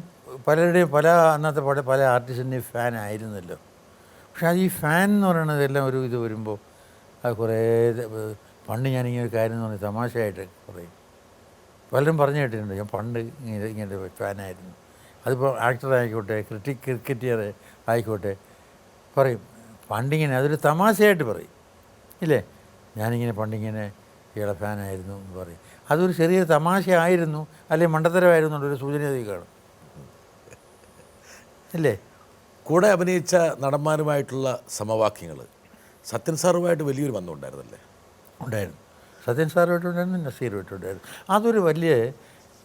പലരുടെയും അന്നത്തെ പല ആർട്ടിസ്റ്റിൻ്റെയും ഫാൻ ആയിരുന്നല്ലോ. പക്ഷെ അത് ഈ ഫാൻ എന്ന് പറയുന്നതെല്ലാം ഒരു ഇത് വരുമ്പോൾ അത് കുറേ പണ്ട് ഞാനിങ്ങനെ ഒരു കാര്യം എന്ന് പറഞ്ഞാൽ തമാശയായിട്ട് പറയും. പലരും പറഞ്ഞു കേട്ടിട്ടുണ്ട് ഞാൻ പണ്ട് ഇങ്ങനെ ഫാനായിരുന്നു. അതിപ്പോൾ ആക്ടറായിക്കോട്ടെ, ക്രിക്കറ്റർ ആയിക്കോട്ടെ പറയും പണ്ടിങ്ങനെ, അതൊരു തമാശയായിട്ട് പറയും ഇല്ലേ, ഞാനിങ്ങനെ പണ്ടിങ്ങനെ ഇയാളെ ഫാനായിരുന്നു എന്ന് പറയും. അതൊരു ചെറിയ തമാശയായിരുന്നു അല്ലെങ്കിൽ മണ്ടത്തരമായിരുന്നു എന്നുള്ളൊരു സൂചന അതിൽ കാണും ഇല്ലേ. കൂടെ അഭിനയിച്ച നടന്മാരുമായിട്ടുള്ള സമവാക്യങ്ങൾ സത്യൻ സാറുമായിട്ട് വലിയൊരു ബന്ധമുണ്ടായിരുന്നല്ലേ? ഉണ്ടായിരുന്നു. സത്യൻ സാറുമായിട്ടുണ്ടായിരുന്നു, നസീറുമായിട്ടുണ്ടായിരുന്നു. അതൊരു വലിയ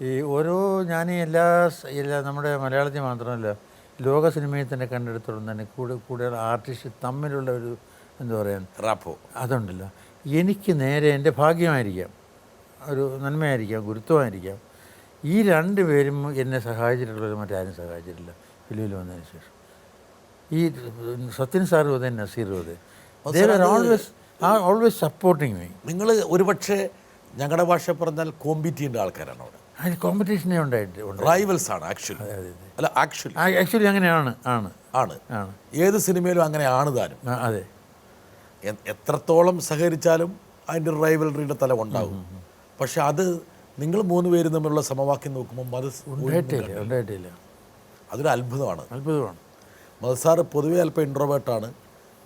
ഈ ഓരോ ഞാൻ എല്ലാ നമ്മുടെ മലയാളത്തിൽ മാത്രമല്ല ലോക സിനിമയിൽ തന്നെ കണ്ടെടുത്തോളം തന്നെ കൂടുതൽ ആർട്ടിസ്റ്റ് തമ്മിലുള്ള ഒരു എന്താ പറയാൻ റാപ്പോ അതുണ്ടല്ലോ. എനിക്ക് നേരെ എൻ്റെ ഭാഗ്യമായിരിക്കാം, ഒരു നന്മയായിരിക്കാം, ഗുരുത്വമായിരിക്കാം, ഈ രണ്ട് പേരും എന്നെ സഹായിച്ചിട്ടുള്ളത് മറ്റാരും സഹായിച്ചിട്ടില്ല ഫിലിമിൽ വന്നതിന് ശേഷം. ഈ സത്യൻ സാറും അതെ, നസീറും അതെ, ഓൾവേസ് സപ്പോർട്ടിങ് മീ. നിങ്ങൾ ഒരുപക്ഷെ ഞങ്ങളുടെ ഭാഷ പറഞ്ഞാൽ കോമ്പീറ്റ് ചെയ്യേണ്ട ആൾക്കാരാണ് അവിടെ. അതിന് കോമ്പറ്റീഷനേ ഉണ്ടായിട്ട് റൈവൽസ് ആണ് ആക്ച്വലി. അല്ല ആക്ച്വലി അങ്ങനെയാണ് ആണ് ആണ് ഏത് സിനിമയിലും അങ്ങനെയാണ് താനും. അതെ, എത്രത്തോളം സഹകരിച്ചാലും അതിൻ്റെ റൈവലറിയുടെ തലം ഉണ്ടാകും. പക്ഷെ അത് നിങ്ങൾ മൂന്ന് പേരും തമ്മിലുള്ള സമവാക്യം നോക്കുമ്പോൾ അത് ഉണ്ടായിട്ടില്ല. അതൊരു അത്ഭുതമാണ്. അത്ഭുതമാണ്. മധുസാർ പൊതുവെ അല്പം ഇൻട്രോവേർട്ടാണ്.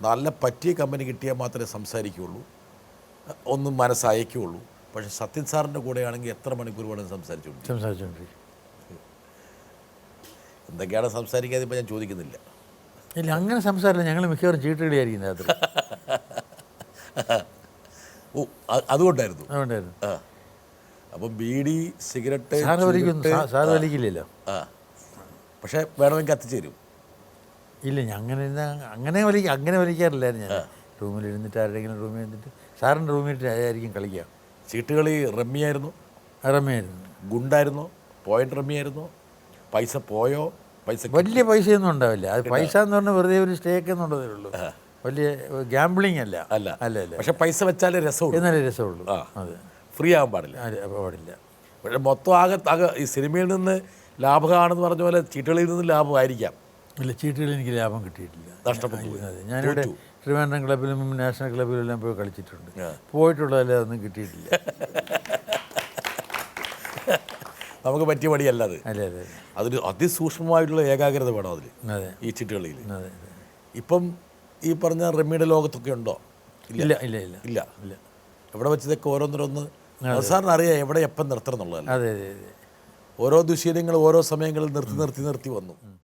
നല്ല പറ്റിയ കമ്പനി കിട്ടിയാൽ മാത്രമേ സംസാരിക്കുകയുള്ളൂ, ഒന്നും മനസ്സയക്കുകയുള്ളൂ. പക്ഷേ സത്യൻ സാറിൻ്റെ കൂടെയാണെങ്കിൽ എത്ര മണിക്കൂർ വേണമെങ്കിൽ സംസാരിച്ചുകൊണ്ടിരിക്കും. എന്തൊക്കെയാണ് സംസാരിക്കാതെ ഇപ്പോൾ ഞാൻ ചോദിക്കുന്നില്ല. ഇല്ല, അങ്ങനെ സംസാരമില്ല. ഞങ്ങൾ മിക്കവാറും ചീട്ടുകളിയായിരിക്കും രാത്രി. ഓ, അതുകൊണ്ടായിരുന്നു. അതുകൊണ്ടായിരുന്നു. അപ്പം ബീഡി, സിഗരറ്റ് സാറ് വലിക്കില്ലല്ലോ. പക്ഷേ വേണമെങ്കിൽ കത്തിച്ചേരും. ഇല്ല, അങ്ങനെ വലിക്കാറില്ലായിരുന്നു. ഞാൻ റൂമിലിരുന്നിട്ട് ആരുടെയെങ്കിലും റൂമിൽ ഇരുന്നിട്ട് സാറിൻ്റെ റൂമിൽ ആയിരിക്കും കളിക്കുക. ചീട്ടുകളി റമ്മിയായിരുന്നു. റമ്മിയായിരുന്നു. ഗുണ്ടായിരുന്നോ? പോയിന്റ് റമ്മിയായിരുന്നോ? പൈസ പോയോ? പൈസ വലിയ പൈസയൊന്നും ഉണ്ടാവില്ല. അത് പൈസ എന്ന് പറഞ്ഞാൽ വെറുതെ ഒരു സ്റ്റേക്ക് എന്നുള്ളതേ ഉള്ളൂ. വലിയ ഗാംബ്ലിങ് അല്ല. അല്ല അല്ല അല്ല. പക്ഷെ പൈസ വെച്ചാലേ രസമുള്ളൂ. എന്നാലേ രസമുള്ളൂ. അതെ, ഫ്രീ ആകാൻ പാടില്ല. പാടില്ല. പക്ഷെ മൊത്തം ആകെ ഈ സിനിമയിൽ നിന്ന് ലാഭമാണെന്ന് പറഞ്ഞ പോലെ ചീട്ടുകളിൽ നിന്ന് ലാഭമായിരിക്കാം. ഇല്ല, ചീട്ടുകളിൽ എനിക്ക് ലാഭം കിട്ടിയിട്ടില്ല, നഷ്ടപ്പെട്ടു. അതെ, ഞാനിവിടെ ട്രിവാൻഡ്രം ക്ലബിലും നാഷണൽ ക്ലബിലും എല്ലാം പോയി കളിച്ചിട്ടുണ്ട്. പോയിട്ടുള്ളതല്ല, അതൊന്നും കിട്ടിയിട്ടില്ല. നമുക്ക് പറ്റിയ പടിയല്ല അത്. അതെ അതെ, അതൊരു അതിസൂക്ഷ്മമായിട്ടുള്ള ഏകാഗ്രത വേണം അതിൽ. അതെ, ഈ ചീട്ടുകളിൽ. അതെ. ഇപ്പം ഈ പറഞ്ഞ റമ്മിയുടെ ലോകത്തൊക്കെ ഉണ്ടോ? ഇല്ല ഇല്ല ഇല്ല ഇല്ല ഇല്ല. എവിടെ വെച്ചതൊക്കെ ഓരോന്നിനൊന്ന് സാറിന് അറിയാം എവിടെ എപ്പം നിർത്തണം എന്നുള്ളതല്ല. അതെ അതെ അതെ. ഓരോ ദുശീലങ്ങൾ ഓരോ സമയങ്ങളിൽ നിർത്തി വന്നു.